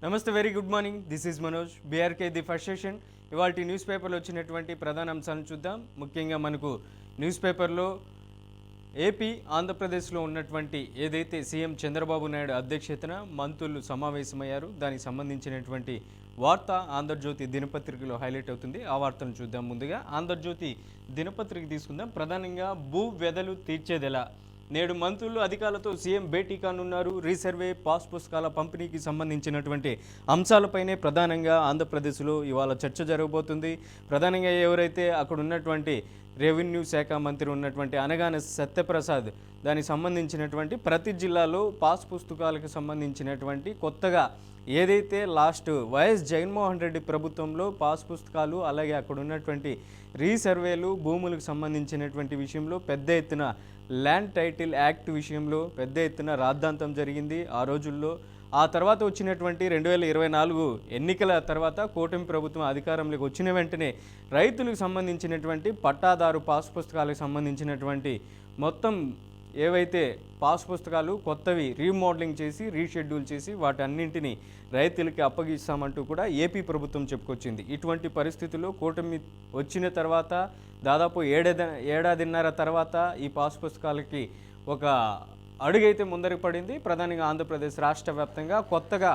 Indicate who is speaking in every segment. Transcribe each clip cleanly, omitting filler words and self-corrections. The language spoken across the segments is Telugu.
Speaker 1: నమస్తే, very good morning. This is Manoj, BRK the first session. ఇవాళ న్యూస్ పేపర్లో వచ్చినటువంటి ప్రధాన అంశాలను చూద్దాం. ముఖ్యంగా మనకు న్యూస్ పేపర్లో ఏపీ ఆంధ్రప్రదేశ్లో ఉన్నటువంటి ఏదైతే సీఎం చంద్రబాబు నాయుడు అధ్యక్షతన మంత్రులు సమావేశమయ్యారు, దానికి సంబంధించినటువంటి వార్త ఆంధ్రజ్యోతి దినపత్రికలో హైలైట్ అవుతుంది. ఆ వార్తను చూద్దాం. ముందుగా ఆంధ్రజ్యోతి దినపత్రిక తీసుకుందాం. ప్రధానంగా భూ వ్యధలు తీర్చేదెలా, నేడు మంత్రులు అధికారులతో సీఎం భేటీ కానున్నారు. రీసర్వే, పాస్ పుస్తకాల పంపిణీకి సంబంధించినటువంటి అంశాలపైనే ప్రధానంగా ఆంధ్రప్రదేశ్లో ఇవాళ చర్చ జరగబోతుంది. ప్రధానంగా ఎవరైతే అక్కడ ఉన్నటువంటి రెవెన్యూ శాఖ మంత్రి ఉన్నటువంటి అనగానే సత్యప్రసాద్, దానికి సంబంధించినటువంటి ప్రతి జిల్లాలో పాస్ పుస్తకాలకు సంబంధించినటువంటి కొత్తగా ఏదైతే లాస్ట్ వైఎస్ జగన్మోహన్ రెడ్డి ప్రభుత్వంలో పాస్ పుస్తకాలు, అలాగే అక్కడ ఉన్నటువంటి రీసర్వేలు, భూములకు సంబంధించినటువంటి విషయంలో పెద్ద ఎత్తున ల్యాండ్ టైటిల్ యాక్ట్ విషయంలో పెద్ద ఎత్తున రాద్ధాంతం జరిగింది ఆ రోజుల్లో. ఆ తర్వాత వచ్చినటువంటి 2024 ఎన్నికల తర్వాత కూటమి ప్రభుత్వం అధికారంలోకి వచ్చిన వెంటనే రైతులకు సంబంధించినటువంటి పట్టాదారు పాస్ పుస్తకాలకు సంబంధించినటువంటి మొత్తం ఏవైతే పాస్ పుస్తకాలు కొత్తవి రీమోడలింగ్ చేసి, రీషెడ్యూల్ చేసి వాటన్నింటినీ రైతులకి అప్పగిస్తామంటూ కూడా ఏపీ ప్రభుత్వం చెప్పుకొచ్చింది. ఇటువంటి పరిస్థితుల్లో కూటమి వచ్చిన తర్వాత దాదాపు ఏడాదిన్నర తర్వాత ఈ పాస్ పుస్తకాలకి ఒక అడుగైతే ముందరికి పడింది. ప్రధానంగా ఆంధ్రప్రదేశ్ రాష్ట్ర వ్యాప్తంగా కొత్తగా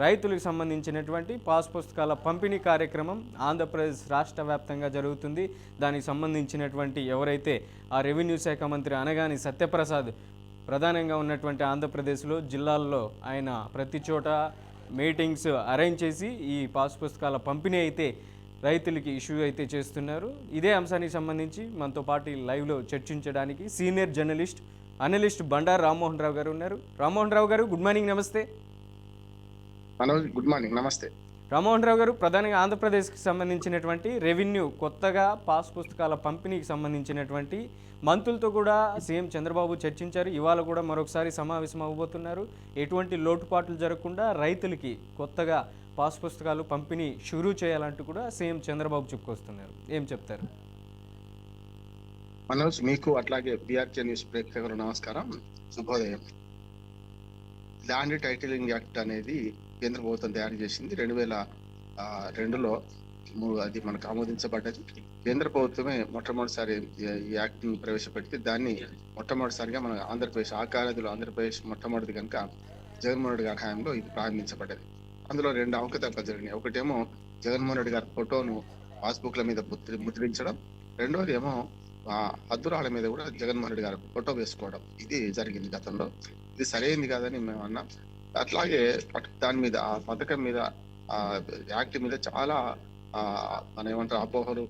Speaker 1: రైతులకు సంబంధించినటువంటి పాస్ పుస్తకాల పంపిణీ కార్యక్రమం ఆంధ్రప్రదేశ్ రాష్ట్ర వ్యాప్తంగా జరుగుతుంది. దానికి సంబంధించినటువంటి ఎవరైతే ఆ రెవెన్యూ శాఖ మంత్రి అనగాని సత్యప్రసాద్ ప్రధానంగా ఉన్నటువంటి ఆంధ్రప్రదేశ్లో జిల్లాల్లో ఆయన ప్రతి చోట మీటింగ్స్ అరేంజ్ చేసి ఈ పాస్ పుస్తకాల పంపిణీ అయితే రైతులకి ఇష్యూ అయితే చేస్తున్నారు. ఇదే అంశానికి సంబంధించి మనతో పాటు లైవ్లో చర్చించడానికి senior journalist, analyst Bandaru Rammohan Rao garu ఉన్నారు. Rammohan Rao garu, good morning. నమస్తే.
Speaker 2: Manoj, good morning. నమస్తే.
Speaker 1: రామ్మోహన్ రావు గారు, ప్రధానంగా ఆంధ్రప్రదేశ్కి సంబంధించినటువంటి రెవెన్యూ కొత్తగా పాస్ పుస్తకాల పంపిణీకి సంబంధించినటువంటి మంత్రులతో కూడా సీఎం చంద్రబాబు చర్చించారు. ఇవాళ కూడా మరొకసారి సమావేశం అవ్వబోతున్నారు. ఎటువంటి లోటుపాట్లు జరగకుండా రైతులకి కొత్తగా పాస్ పుస్తకాలు పంపిణీ షురూ చేయాలంటూ కూడా సీఎం చంద్రబాబు చెప్పుకొస్తున్నారు. ఏం చెప్తారు?
Speaker 2: మనోజ్, మీకు అట్లాగే బీఆర్కే న్యూస్ ప్రేక్షకులు నమస్కారం, శుభోదయం. ల్యాండ్ టైటిలింగ్ యాక్ట్ అనేది కేంద్ర ప్రభుత్వం తయారు చేసింది 2002లో. అది మనకు ఆమోదించబడ్డది. కేంద్ర ప్రభుత్వమే మొట్టమొదటిసారి ఈ యాక్ట్ ని ప్రవేశపెడితే దాన్ని మొట్టమొదటిసారిగా మన ఆంధ్రప్రదేశ్ ఆకారాదిలో ఆంధ్రప్రదేశ్ మొట్టమొదటి కనుక జగన్మోహన్ రెడ్డి గారి హయాంలో ఇది ప్రారంభించబడ్డది. అందులో 2 అవకతవకలు జరిగినాయి. ఒకటేమో జగన్మోహన్ రెడ్డి గారి ఫోటోను పాస్బుక్ల మీద ముద్రించడం, రెండోది ఏమో హద్దురాల మీద కూడా జగన్మోహన్ రెడ్డి గారి ఫోటో వేసుకోవడం. ఇది జరిగింది గతంలో. ఇది సరైనది కాదని మేము అన్నాం. అట్లాగే దాని మీద, ఆ పథకం మీద, ఆ యాక్ట్ మీద చాలా మన ఏమంటారు అపోహలు,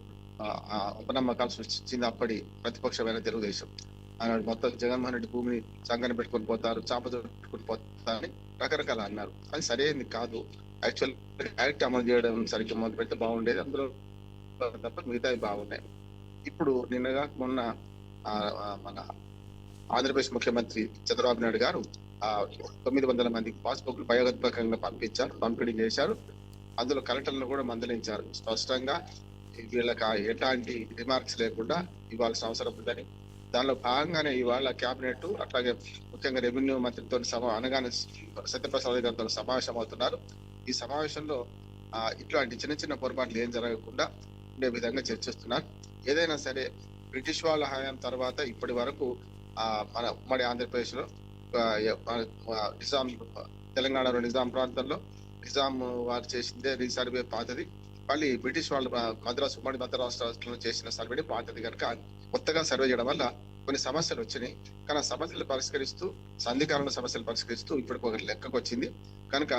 Speaker 2: అపనమ్మకాలు సృష్టించింది అప్పటి ప్రతిపక్షమైన తెలుగుదేశం. ఆనాడు మొత్తం జగన్మోహన్ రెడ్డి భూమిని సంఘాన్ని పెట్టుకొని పోతారు, పెట్టుకొని పోతారని రకరకాల అన్నారు. అది సరైనది కాదు. యాక్చువల్ యాక్ట్ అమలు చేయడం సరిగ్గా మొదలు పెడితే బాగుండేది. అందులో తప్ప మిగతావి బాగున్నాయి. ఇప్పుడు నిన్నగా మొన్న మన ఆంధ్రప్రదేశ్ ముఖ్యమంత్రి చంద్రబాబు నాయుడు గారు 900 మందికి పాస్బుక్లు బయోగత్మకంగా పంపిణీ చేశారు. అందులో కలెక్టర్లను కూడా మందలించారు. స్పష్టంగా వీళ్ళకి ఎలాంటి రిమార్క్స్ లేకుండా ఇవ్వాల్సిన అవసరం ఉందని. దానిలో భాగంగానే ఇవాళ కేబినెట్ అట్లాగే ముఖ్యంగా రెవెన్యూ మంత్రితో అనగానే సత్యప్రసాద్ గారితో సమావేశం అవుతున్నారు. ఈ సమావేశంలో ఇట్లాంటి చిన్న చిన్న పొరపాట్లు ఏం జరగకుండా ఉండే విధంగా చర్చిస్తున్నారు. ఏదైనా సరే బ్రిటిష్ వాళ్ళ హయాం తర్వాత ఇప్పటి వరకు మన ఉమ్మడి ఆంధ్రప్రదేశ్ లో నిజాం, తెలంగాణలో నిజాం ప్రాంతంలో నిజాం వారు చేసిందే రీసర్వే పాతది. మళ్ళీ బ్రిటిష్ వాళ్ళు ఉమ్మడి మద్రాసు రాష్ట్రంలో చేసిన సర్వేని పాతది. కనుక కొత్తగా సర్వే చేయడం వల్ల కొన్ని సమస్యలు వచ్చినాయి. కానీ ఆ సమస్యలు పరిష్కరిస్తూ, సంధికారణ సమస్యలు పరిష్కరిస్తూ ఇప్పటికి ఒక లెక్కకు వచ్చింది. కనుక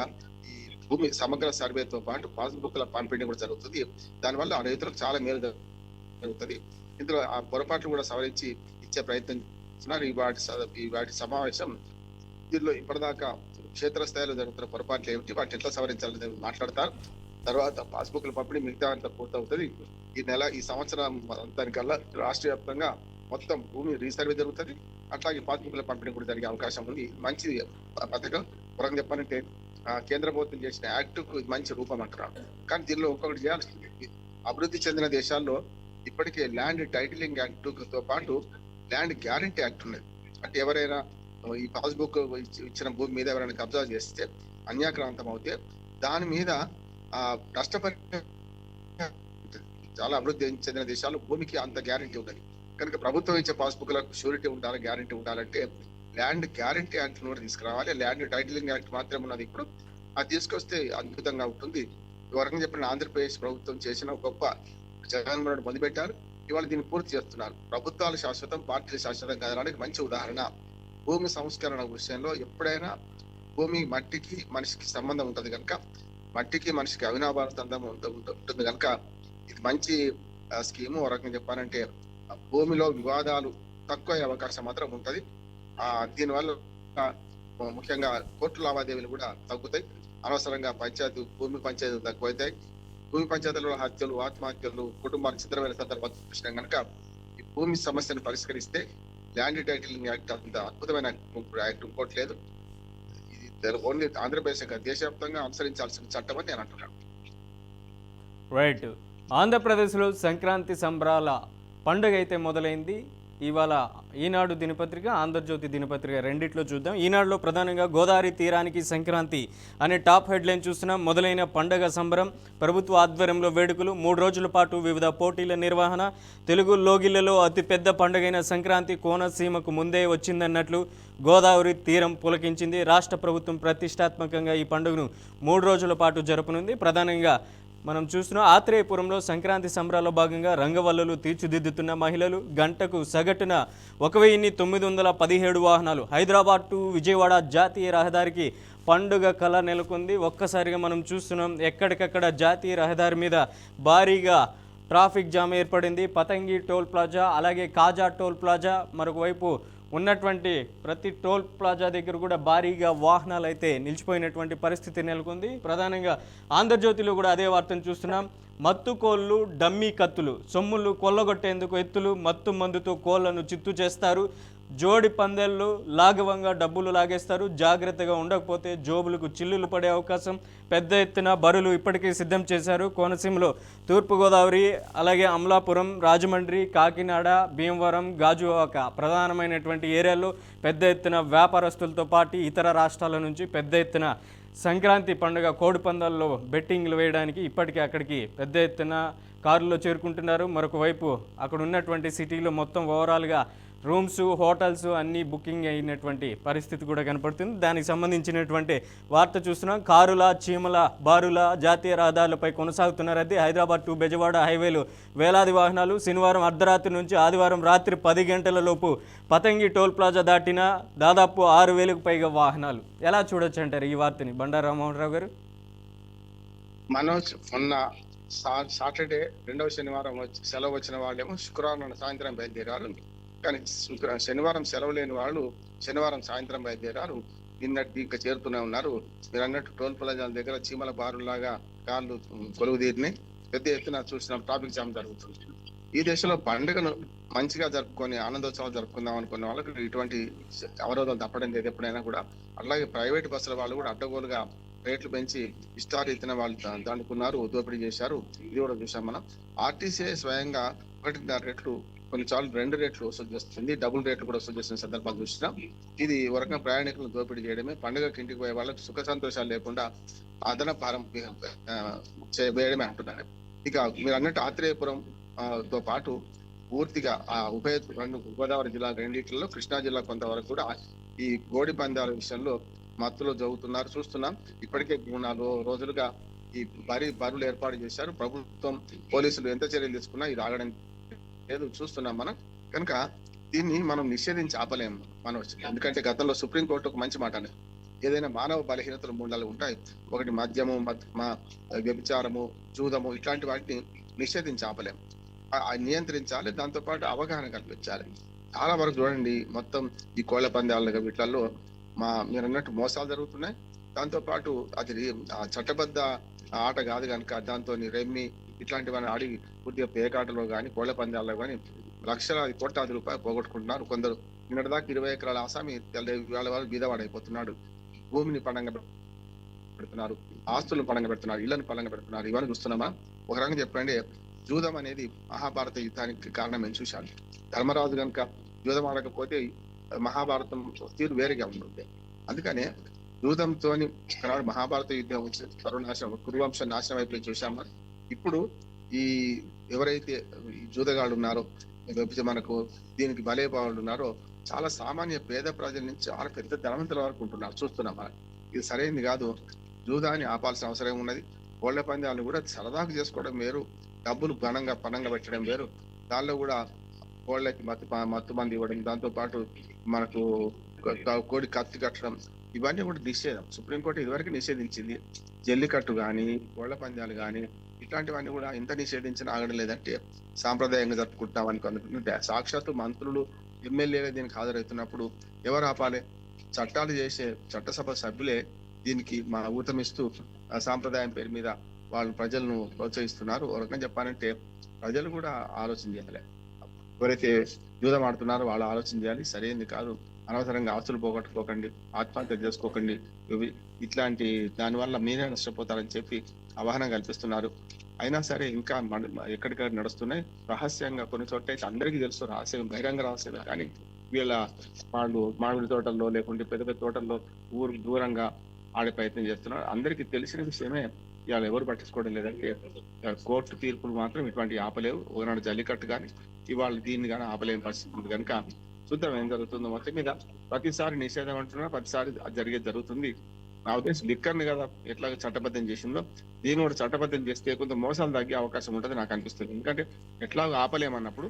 Speaker 2: ఈ భూమి సమగ్ర సర్వేతో పాటు పాస్బుక్ల పంపిణీ కూడా జరుగుతుంది. దానివల్ల ఆ రైతులకు చాలా మేలు జరుగుతుంది. ఇందులో ఆ పొరపాట్లు కూడా సవరించి ఇచ్చే ప్రయత్నం చేస్తున్నారు. ఈ వాటి సమావేశం దీనిలో ఇప్పటిదాకా క్షేత్రస్థాయిలో జరుగుతున్న పొరపాట్లు ఏమిటి, వాటిని ఎట్లా సవరించాలని మాట్లాడతారు. తర్వాత పాస్బుక్ల పంపిణీ మిగతా అంతా పూర్తవుతుంది. ఈ సంవత్సరం అంతానికల్లా రాష్ట్ర వ్యాప్తంగా మొత్తం భూమి రీసర్వే జరుగుతుంది. అట్లాగే పాస్బుక్ల పంపిణీ కూడా జరిగే అవకాశం ఉంది. మంచి పథకం. పురంగా చెప్పాలంటే కేంద్ర ప్రభుత్వం చేసిన యాక్ట్ కు మంచి రూపం అంటున్నారు. కానీ దీనిలో ఇంకొకటి చేయాల్సింది, అభివృద్ధి చెందిన దేశాల్లో ఇప్పటికే ల్యాండ్ టైటిలింగ్ యాక్ట్ తో పాటు ల్యాండ్ గ్యారంటీ యాక్ట్ ఉన్నది. అంటే ఎవరైనా ఈ పాస్బుక్ ఇచ్చిన భూమి మీద ఎవరైనా కబ్జా చేస్తే, అన్యాక్రాంతం అవుతే దాని మీద నష్టపరి చాలా అభివృద్ధి చెందిన దేశాలు భూమికి అంత గ్యారంటీ ఉన్నది. కనుక ప్రభుత్వం ఇచ్చే పాస్బుక్లకు షూరిటీ ఉండాలి, గ్యారంటీ ఉండాలంటే ల్యాండ్ గ్యారంటీ యాక్ట్ కూడా తీసుకురావాలి. ల్యాండ్ టైటిలింగ్ యాక్ట్ మాత్రమే ఉన్నది ఇప్పుడు. అది తీసుకొస్తే అద్భుతంగా ఉంటుంది. వరకు చెప్పిన ఆంధ్రప్రదేశ్ ప్రభుత్వం చేసిన గొప్ప జగన్మోహన్ మొదలుపెట్టారు. ఇవాళ దీన్ని పూర్తి చేస్తున్నారు. ప్రభుత్వాలు శాశ్వతం, పార్టీలు శాశ్వతం కాదడానికి మంచి ఉదాహరణ. భూమి సంస్కరణ విషయంలో ఎప్పుడైనా భూమి మట్టికి మనిషికి సంబంధం ఉంటది కనుక, మట్టికి మనిషికి అవినాభారతందం ఉంటుంది కనుక ఇది మంచి స్కీము. ఒక రకంగా చెప్పాలంటే భూమిలో వివాదాలు తక్కువ అయ్యే అవకాశం మాత్రం ఉంటది. దీనివల్ల ముఖ్యంగా కోర్టు లావాదేవీలు కూడా తగ్గుతాయి. అనవసరంగా భూమి పంచాయతీలు తక్కువైతాయి. భూమి పంచాయతీలలో హత్యలు, ఆత్మహత్యలు, కుటుంబానికి చిత్రమైన సందర్భాలు చూసినాం కనుక ఈ భూమి సమస్యను పరిష్కరిస్తే ల్యాండ్ టైటిలింగ్ యాక్ట్ అంత అద్భుతమైన యాక్ట్ ఇంకోటి లేదు. ఇది ఓన్లీ ఆంధ్రప్రదేశ్ దేశవ్యాప్తంగా అనుసరించాల్సిన చట్టం అని నేను అంటున్నాను.
Speaker 1: రైట్. ఆంధ్రప్రదేశ్లో సంక్రాంతి సంబరాల పండుగ అయితే మొదలైంది. ఇవాళ ఈనాడు దినపత్రిక, ఆంధ్రజ్యోతి దినపత్రిక రెండిట్లో చూద్దాం. ఈనాడులో ప్రధానంగా గోదావరి తీరానికి సంక్రాంతి అనే టాప్ హెడ్లైన్ చూస్తున్నాం. మొదలైన పండగ సంబరం, ప్రభుత్వ ఆధ్వర్యంలో వేడుకలు, 3 రోజుల పాటు వివిధ పోటీల నిర్వహణ. తెలుగు లోగిళ్లలో అతిపెద్ద పండుగైన సంక్రాంతి కోనసీమకు ముందే వచ్చిందన్నట్లు గోదావరి తీరం పులకించింది. రాష్ట్ర ప్రభుత్వం ప్రతిష్టాత్మకంగా ఈ పండుగను 3 రోజుల పాటు జరుపనుంది. ప్రధానంగా మనం చూస్తున్నాం ఆత్రేయపురంలో సంక్రాంతి సంబరాల్లో భాగంగా రంగవల్లులు తీర్చిదిద్దుతున్న మహిళలు. గంటకు సగటున 1917 వాహనాలు. హైదరాబాద్ టు విజయవాడ జాతీయ రహదారికి పండుగ కళ నెలకొంది. ఒక్కసారిగా మనం చూస్తున్నాం ఎక్కడికక్కడ జాతీయ రహదారి మీద భారీగా ట్రాఫిక్ జామ్ ఏర్పడింది. పతంగి టోల్ ప్లాజా, అలాగే కాజా టోల్ ప్లాజా, మరొక వైపు ఉన్నటువంటి ప్రతి టోల్ ప్లాజా దగ్గర కూడా భారీగా వాహనాలు అయితే నిలిచిపోయినటువంటి పరిస్థితి నెలకొంది. ప్రధానంగా ఆంధ్రజ్యోతిలో కూడా అదే వార్తను చూస్తున్నాం. మత్తు కోళ్ళు, డమ్మీ కత్తులు, సొమ్ములు కొల్లగొట్టేందుకు ఎత్తులు, మత్తు మందుతో కోళ్లను చిత్తు చేస్తారు. జోడి పందెల్లో లాఘవంగా డబ్బులు లాగేస్తారు. జాగ్రత్తగా ఉండకపోతే జోబులకు చిల్లులు పడే అవకాశం. పెద్ద ఎత్తున బరులు ఇప్పటికే సిద్ధం చేశారు. కోనసీమలో తూర్పుగోదావరి, అలాగే అమలాపురం, రాజమండ్రి, కాకినాడ, భీమవరం, గాజువాక ప్రధానమైనటువంటి ఏరియాల్లో పెద్ద ఎత్తున వ్యాపారస్తులతో పాటు ఇతర రాష్ట్రాల నుంచి పెద్ద ఎత్తున సంక్రాంతి పండుగ కోడి పందాల్లో బెట్టింగ్లు వేయడానికి ఇప్పటికే అక్కడికి పెద్ద ఎత్తున కారులో చేరుకుంటున్నారు. మరొక వైపు అక్కడ ఉన్నటువంటి సిటీలో మొత్తం ఓవరాల్గా రూమ్స్, హోటల్స్ అన్నీ బుకింగ్ అయినటువంటి పరిస్థితి కూడా కనపడుతుంది. దానికి సంబంధించినటువంటి వార్త చూస్తున్నాం. కారుల, చీమల బారుల జాతీయ రహదారులపై కొనసాగుతున్న రద్దీ. హైదరాబాద్ టు బెజవాడ హైవేలు వేలాది వాహనాలు. శనివారం అర్ధరాత్రి నుంచి ఆదివారం రాత్రి 10 గంటల లోపు పతంగి టోల్ ప్లాజా దాటిన దాదాపు 6,000కు పైగా వాహనాలు. ఎలా చూడొచ్చు అంటారు ఈ వార్తని బండారు రామ్మోహన్ రావు గారు?
Speaker 2: మనోజ్, మొన్న సాటర్డే రెండవ శనివారం సెలవు వచ్చిన వాళ్ళేమో శుక్రవారం సాయంత్రం బయలుదేరారు. కానీ శనివారం సెలవు లేని వాళ్ళు శనివారం సాయంత్రం బయలుదేరారు. నిన్నటి ఇంకా చేరుతూనే ఉన్నారు. మీరు అన్నట్టు టోల్ ప్లాజాల దగ్గర చీమల బారులాగా కార్లు కొలువు తీరినాయి. పెద్ద ఎత్తున చూసిన ట్రాఫిక్ జామ్ జరుగుతుంది. ఈ దేశంలో పండుగను మంచిగా జరుపుకొని ఆనందోత్సవాలు జరుపుకుందాం అనుకున్న వాళ్ళకి ఇటువంటి అవరోధాలు తప్పడం లేదు ఎప్పుడైనా కూడా. అలాగే ప్రైవేట్ బస్సుల వాళ్ళు కూడా అడ్డగోలుగా రేట్లు పెంచి ఇష్టారీతిన వాళ్ళు దాడుకున్నారు, దోపిడీ చేశారు. ఇది కూడా చూసాం మనం. ఆర్టీసీ స్వయంగా 1.5 రెట్లు, కొన్నిసార్లు 2 రెట్లు వసూలు చేస్తుంది, డబుల్ రేట్లు కూడా వసూలు చేస్తున్న సందర్భాలు చూసినాం. ఇది ఒక రకంగా ప్రయాణికులను దోపిడీ చేయడమే. పండుగకి ఇంటికి పోయే వాళ్ళకి సుఖ సంతోషాలు లేకుండా అదన భారం వేయడమే అంటున్నారు. ఇక మీరు అన్నట్టు ఆత్రేయపురం తో పాటు పూర్తిగా ఉభయ గోదావరి జిల్లా రెండిట్లలో, కృష్ణా జిల్లా కొంతవరకు కూడా ఈ కోడి పందాల విషయంలో మత్తులో జరుగుతున్నారు చూస్తున్నాం. ఇప్పటికే 3-4 రోజులుగా ఈ బరులు ఏర్పాటు చేశారు. ప్రభుత్వం, పోలీసులు ఎంత చర్యలు తీసుకున్నా ఇది ఆగడం లేదు చూస్తున్నాం మనం. కనుక దీన్ని మనం నిషేధించి ఆపలేము మనం. ఎందుకంటే గతంలో సుప్రీంకోర్టు ఒక మంచి మాట అనేది, ఏదైనా మానవ బలహీనతలు 3 ఉంటాయి. ఒకటి మద్యము, వ్యభిచారము, జూదము, ఇట్లాంటి వాటిని నిషేధించి ఆపలేము, నియంత్రించాలి. దాంతోపాటు అవగాహన కల్పించాలి. చాలా వరకు చూడండి మొత్తం ఈ కోళ్ల పందాల వీటిల్లో మీరు అన్నట్టు మోసాలు జరుగుతున్నాయి. దాంతోపాటు అది చట్టబద్ధ ఆట కాదు కనుక దాంతో రెమ్మి ఇట్లాంటివన్నీ ఆడి కొద్దిగా పేకాటలో కానీ కోళ్ల పందాల్లో కానీ లక్షలాది కోట్లాది రూపాయలు పోగొట్టుకుంటున్నారు. కొందరు నిన్నటిదాకా 20 ఎకరాల ఆసామి వాళ్ళు బీదవాడైపోతున్నాడు. భూమిని పణంగా పెడుతున్నారు, ఆస్తులను పణంగా పెడుతున్నారు, ఇళ్లను పణంగా పెడుతున్నారు. ఇవన్నీ చూస్తున్నామా? ఒక రకంగా చెప్పండి, జూదం అనేది మహాభారత యుద్ధానికి కారణం నేను చూశాను. ధర్మరాజు కనుక జూదం ఆడకపోతే మహాభారతం తీరు వేరేగా ఉంటుంది. అందుకనే జూదంతోని ఒకనాడు మహాభారత యుద్ధం వచ్చి సర్వనాశనం కురువంశ నాశనం అయిపోయి చూసాం మనం. ఇప్పుడు ఈ ఎవరైతే ఈ జూదగాళ్ళు ఉన్నారో, లేకపోతే మనకు దీనికి బలైపోవాళ్ళు ఉన్నారో, చాలా సామాన్య పేద ప్రజల నుంచి చాలా పెద్ద ధనవంతుల వరకు ఉంటున్నారు, చూస్తున్నాం మనం. ఇది సరైనది కాదు. జూదాన్ని ఆపాల్సిన అవసరం ఉన్నది. కోళ్ల పందాలను కూడా సరదాకు చేసుకోవడం వేరు, డబ్బులు పణంగా పెట్టడం వేరు. దానిలో కూడా కోళ్ళకి మత్తు మంది ఇవ్వడం, దాంతో పాటు మనకు కోడి కత్తి కట్టడం, ఇవన్నీ కూడా నిషేధం. సుప్రీంకోర్టు ఇదివరకు నిషేధించింది. జల్లికట్టు కానీ, కోళ్ల పందాలు కానీ, ఇట్లాంటివన్నీ కూడా ఎంత నిషేధించినా ఆగడం లేదంటే సాంప్రదాయంగా జరుపుకుంటాం అనుకుంటుంటే, సాక్షాత్తు మంత్రులు ఎమ్మెల్యేగా దీనికి హాజరవుతున్నప్పుడు ఎవరు ఆపాలి? చట్టాలు చేసే చట్టసభ సభ్యులే దీనికి మా ఊతమిస్తూ సాంప్రదాయం పేరు మీద వాళ్ళు ప్రజలను ప్రోత్సహిస్తున్నారు. ఒక రకంగా చెప్పాలంటే ప్రజలు కూడా ఆలోచన చేయాలి. ఎవరైతే జూదం ఆడుతున్నారో వాళ్ళు ఆలోచన చేయాలి. సరైనది కాదు. అనవసరంగా ఆస్తులు పోగొట్టుకోకండి, ఆత్మహత్య చేసుకోకండి, ఇట్లాంటి దానివల్ల మీరే నష్టపోతారని చెప్పి అవగాహన కల్పిస్తున్నారు. అయినా సరే ఇంకా ఎక్కడిక్కడ నడుస్తున్నాయి రహస్యంగా. కొన్ని చోట్ల అయితే అందరికీ తెలుసు, రహస్యం బహిరంగ రహస్యం. కానీ వీళ్ళ వాళ్ళు మామిడి తోటల్లో లేకుంటే పెద్ద పెద్ద తోటల్లో ఊరు దూరంగా ఆడే ప్రయత్నం చేస్తున్నారు. అందరికీ తెలిసిన విషయమే, ఇవాళ ఎవరు పట్టించుకోవడం లేదంటే కోర్టు తీర్పులు మాత్రం ఇటువంటి ఆపలేవు. ఒకనాడు జల్లికట్టు కానీ ఇవాళ దీన్ని కానీ ఆపలేని పరిస్థితి ఉంది. కనుక చూద్దాం ఏం జరుగుతుందో. మొత్తం మీద ప్రతిసారి నిషేధం అంటున్నా, ప్రతిసారి జరిగేది జరుగుతుంది. నా ఉద్దేశం లిక్కర్ని కదా ఎట్లా చట్టబద్ధం చేసిందో దీన్ని కూడా చట్టబద్ధం చేస్తే కొంత మోసాలు తగ్గే అవకాశం ఉంటుంది నాకు అనిపిస్తుంది. ఎందుకంటే ఎట్లా ఆపలేమన్నప్పుడు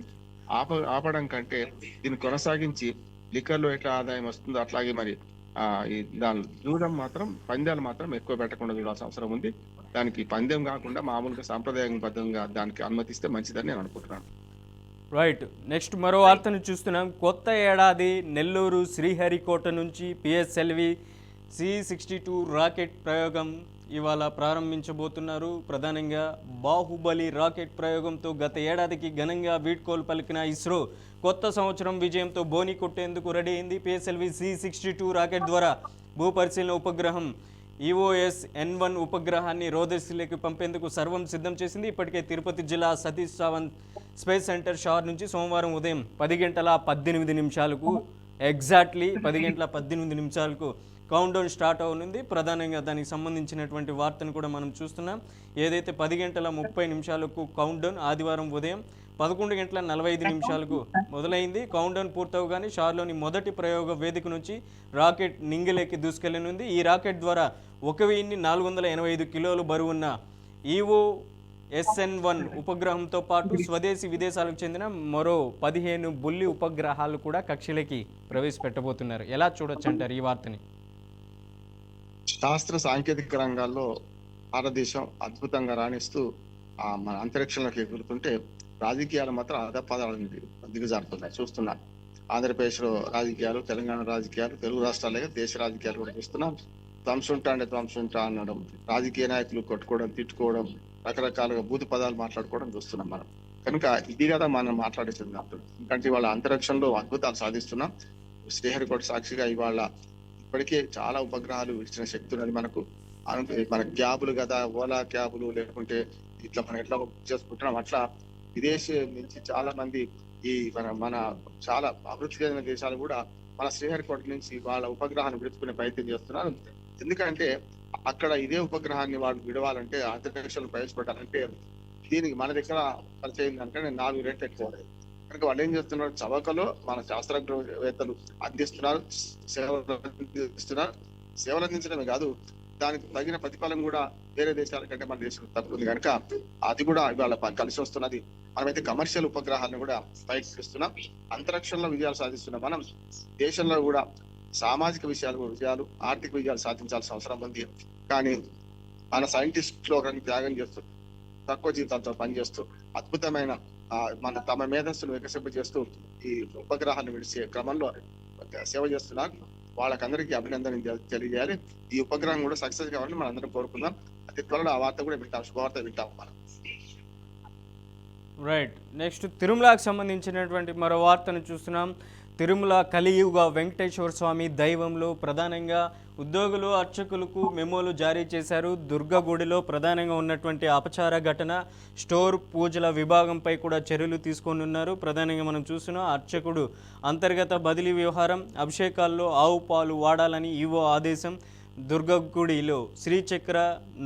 Speaker 2: ఆపడం కంటే దీన్ని కొనసాగించి లిక్కర్లో ఎట్లా ఆదాయం వస్తుందో అట్లాగే మరి దాని జూదం మాత్రం, పందాలు మాత్రం ఎక్కువ పెట్టకుండా చూడాల్సిన అవసరం ఉంది. దానికి పందెం కాకుండా మామూలుగా సాంప్రదాయబద్ధంగా దానికి అనుమతిస్తే మంచిదని నేను అనుకుంటున్నాను.
Speaker 1: రైట్. నెక్స్ట్ మరో వార్తను చూస్తున్నాం. కొత్త ఏడాది నెల్లూరు శ్రీహరికోట నుంచి పిఎస్ఎల్వి C-62 రాకెట్ ప్రయోగం ఇవాళ ప్రారంభించబోతున్నారు. ప్రధానంగా బాహుబలి రాకెట్ ప్రయోగంతో గత ఏడాదికి ఘనంగా వీడ్కోలు పలికిన ఇస్రో కొత్త సంవత్సరం విజయంతో బోని కొట్టేందుకు రెడీ అయింది. పిఎస్ఎల్వి C-62 రాకెట్ ద్వారా భూపరిశీలన ఉపగ్రహం EOS-N1 ఉపగ్రహాన్ని రోదర్శిలోకి పంపేందుకు సర్వం సిద్ధం చేసింది. ఇప్పటికే తిరుపతి జిల్లా సతీష్ సావంత్ స్పేస్ సెంటర్ షార్ నుంచి సోమవారం ఉదయం 10:18 ఎగ్జాక్ట్లీ 10:18 కౌంట్డౌన్ స్టార్ట్ అవనుంది. ప్రధానంగా దానికి సంబంధించినటువంటి వార్తను కూడా మనం చూస్తున్నాం. ఏదైతే 10:30 కౌంట్డౌన్ ఆదివారం ఉదయం 11:45 మొదలైంది. కౌంట్డౌన్ పూర్తవగానే షార్లోని మొదటి ప్రయోగ వేదిక నుంచి రాకెట్ నింగిలోకి దూసుకెళ్లనుంది. ఈ రాకెట్ ద్వారా 1485 కిలోలు బరువున్న EOS-N1 ఉపగ్రహంతో పాటు స్వదేశీ విదేశాలకు చెందిన మరో 15 బుల్లి ఉపగ్రహాలు కూడా కక్షలోకి ప్రవేశపెట్టబోతున్నారు. ఎలా చూడొచ్చు అంటారు ఈ వార్తని?
Speaker 2: శాస్త్ర సాంకేతిక రంగాల్లో భారతదేశం అద్భుతంగా రాణిస్తూ మన అంతరిక్షంలోకి ఎగురుతుంటే రాజకీయాలు మాత్రం అధపదాలను దిగజారుతున్నాయి, చూస్తున్నాం. ఆంధ్రప్రదేశ్ లో రాజకీయాలు, తెలంగాణ రాజకీయాలు, తెలుగు రాష్ట్రాలుగా దేశ రాజకీయాలు కూడా చూస్తున్నాం. ధ్వంసుంటా అనడం, రాజకీయ నాయకులు కొట్టుకోవడం, తిట్టుకోవడం, రకరకాలుగా బూతు పదాలు మాట్లాడుకోవడం చూస్తున్నాం మనం. కనుక ఇది కదా మనం మాట్లాడుతుంది. ఎందుకంటే ఇవాళ అంతరిక్షంలో అద్భుతాలు సాధిస్తున్నాం. శ్రీహరికోట సాక్షిగా ఇవాళ ఇప్పటికే చాలా ఉపగ్రహాలు ఇచ్చిన శక్తి ఉన్నది మనకు. మన క్యాబులు కదా, ఓలా క్యాబులు లేకుంటే ఇట్లా మనం ఎట్లా చేసుకుంటున్నాం, అట్లా విదేశీ నుంచి చాలా మంది ఈ మన చాలా అభివృద్ధి చెందిన దేశాలు కూడా మన శ్రీహరికోట నుంచి వాళ్ళ ఉపగ్రహాన్ని విడుచుకునే ప్రయత్నం చేస్తున్నారు. ఎందుకంటే అక్కడ ఇదే ఉపగ్రహాన్ని వాళ్ళు విడవాలంటే, అంతరిక్షంలో ప్రవేశపెట్టాలంటే దీనికి మన దగ్గర ఖర్చు అయింది కనుక 4 రెట్లు ఎక్కువ. కనుక వాళ్ళు ఏం చేస్తున్నారు, చవకలో మన శాస్త్రవేత్తలు అందిస్తున్నారు, సేవలు అందించడమే కాదు, దానికి తగిన ప్రతిఫలం కూడా వేరే దేశాల కంటే మన దేశం తప్పుతుంది. కనుక అది కూడా ఇవాళ కలిసి వస్తున్నది. మనమైతే కమర్షియల్ ఉపగ్రహాలను కూడా ప్రయత్నిస్తున్నాం, అంతరిక్షంలో విజయాలు సాధిస్తున్నాం. మనం దేశంలో కూడా సామాజిక విజయాలు, ఆర్థిక విజయాలు సాధించాల్సిన అవసరం ఉంది. కానీ మన సైంటిస్టులు ఒక త్యాగం చేస్తూ, తక్కువ జీతాలతో పనిచేస్తూ, అద్భుతమైన తమ మేధస్సును వికసింపజేస్తూ ఈ ఉపగ్రహాన్ని విడిచే క్రమంలో సేవ చేస్తున్నారు. వాళ్ళకందరికీ అభినందన తెలియజేయాలి. ఈ ఉపగ్రహం కూడా సక్సెస్ కావాలని మనం అందరం కోరుకుందాం. అతి త్వరలో ఆ వార్త కూడా వింటాం, శుభవార్త వింటాం మనం.
Speaker 1: రైట్. నెక్స్ట్ తిరుమలకు సంబంధించినటువంటి మరో వార్తను చూస్తున్నాం. తిరుమల కలియుగ వెంకటేశ్వర స్వామి దైవంలో ప్రధానంగా ఉద్యోగులు, అర్చకులకు మెమోలు జారీ చేశారు. దుర్గగుడిలో ప్రధానంగా ఉన్నటువంటి అపచార ఘటన, స్టోర్ పూజల విభాగంపై కూడా చర్యలు తీసుకోనున్నారు. ప్రధానంగా మనం చూస్తున్నాం, అర్చకుడు అంతర్గత బదిలీ వ్యవహారం, అభిషేకాల్లో ఆవు పాలు వాడాలని ఈవో ఆదేశం, దుర్గగుడిలో శ్రీచక్ర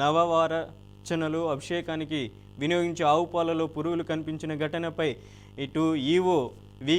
Speaker 1: నవవారచనలు అభిషేకానికి వినియోగించే ఆవు పాలలో పురుగులు కనిపించిన ఘటనపై ఇటు ఈవో వి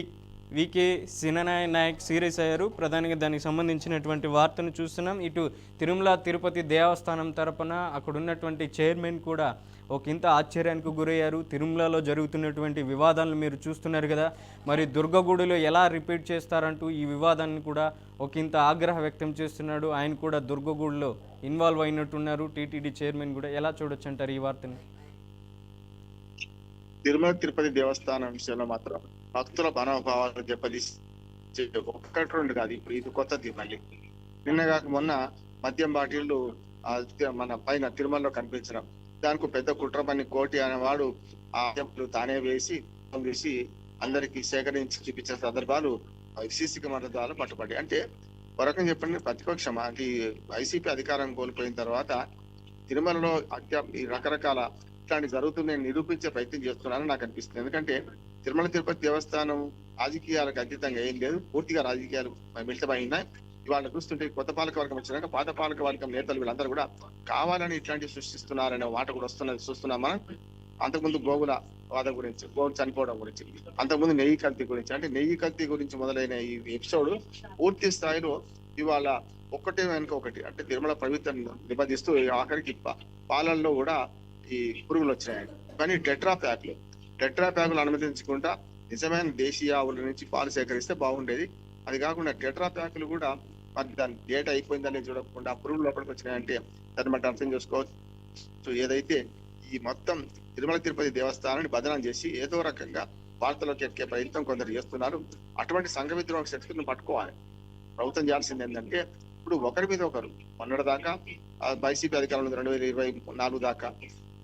Speaker 1: వికే సిననాయ నాయక్ సీరియస్ అయ్యారు. ప్రధానంగా దానికి సంబంధించినటువంటి వార్తను చూస్తున్నాం. ఇటు తిరుమల తిరుపతి దేవస్థానం తరపున అక్కడ ఉన్నటువంటి చైర్మన్ కూడా ఒకంత ఆశ్చర్యానికి గురయ్యారు. తిరుమలలో జరుగుతున్నటువంటి వివాదాలను మీరు చూస్తున్నారు కదా, మరి దుర్గగుడిలో ఎలా రిపీట్ చేస్తారంటూ ఈ వివాదాన్ని కూడా ఒకంత ఆగ్రహం వ్యక్తం చేస్తున్నాడు. ఆయన కూడా దుర్గగుడిలో ఇన్వాల్వ్ అయినట్టున్నారు. టీటీడీ చైర్మన్ కూడా ఎలా చూడొచ్చు అంటారు ఈ వార్తని?
Speaker 2: తిరుమల తిరుపతి దేవస్థానం విషయంలో మాత్రం భక్తుల మనోభావాలు దెబ్బతీసే ఒక్కటి రెండు కాదు, ఇప్పుడు ఇది కొత్తది. మళ్ళీ నిన్నగాక మొన్న మద్యం బాటిళ్లు మన పైన తిరుమలలో కనిపించడం, దానికి పెద్ద కుట్రపని కోటి అనేవాడు ఆ మద్యంలు తానే వేసి అందరికి సేకరించి చూపించిన సందర్భాలు సీసీ కెమెరా ద్వారా పట్టుబడి. అంటే ఒక రకంగా చెప్పండి, ప్రతిపక్షం అది వైసీపీ అధికారం కోల్పోయిన తర్వాత తిరుమలలో ఈ రకరకాల ఇట్లాంటి జరుగుతున్నాయని నిరూపించే ప్రయత్నం చేస్తున్నారని నాకు అనిపిస్తుంది. ఎందుకంటే తిరుమల తిరుపతి దేవస్థానం రాజకీయాలకు అతీతంగా ఏం లేదు, పూర్తిగా రాజకీయాలు మిళితమైనాయి. ఇవాళ చూస్తుంటే కొత్త పాలక వర్గం వచ్చినాక పాత పాలక వర్గం నేతలు వీళ్ళందరూ కూడా కావాలని ఇట్లాంటివి సృష్టిస్తున్నారనే మాట కూడా వస్తున్నది చూస్తున్నాం మనం. అంతకుముందు గోవుల వాదం గురించి, గోవులు చనిపోవడం గురించి, అంతకుముందు నెయ్యి కల్తీ గురించి, అంటే నెయ్యి కల్తీ గురించి మొదలైన ఈ ఎపిసోడ్ పూర్తి స్థాయిలో ఇవాళ ఒక్కటే వెనుక ఒకటి, అంటే తిరుమల పవిత్ర నిబంధిస్తూ ఆఖరికి పాలల్లో కూడా ఈ పురుగులు వచ్చినాయి. కానీ టెట్రా ప్యాకులు అనుమతించకుండా నిజమైన దేశీయ ఆవుల నుంచి పాలు సేకరిస్తే బాగుండేది. అది కాకుండా టెట్రా ప్యాకులు కూడా మరి దాని డేట్ అయిపోయిందని చూడకుండా పురుగులు లోపలికి వచ్చినాయంటే దాన్ని బట్టి అర్థం చేసుకోవచ్చు. ఏదైతే ఈ మొత్తం తిరుమల తిరుపతి దేవస్థానాన్ని బదనం చేసి ఏదో రకంగా వార్తలోకి ఎక్కే ప్రయత్నం కొందరు చేస్తున్నారు. అటువంటి సంఘ విద్రోహ శక్తులను పట్టుకోవాలి. ప్రభుత్వం చేయాల్సింది ఏంటంటే ఇప్పుడు ఒకరి మీద ఒకరు మొన్నటి దాకా వైసీపీ అధికారంలో 2024 దాకా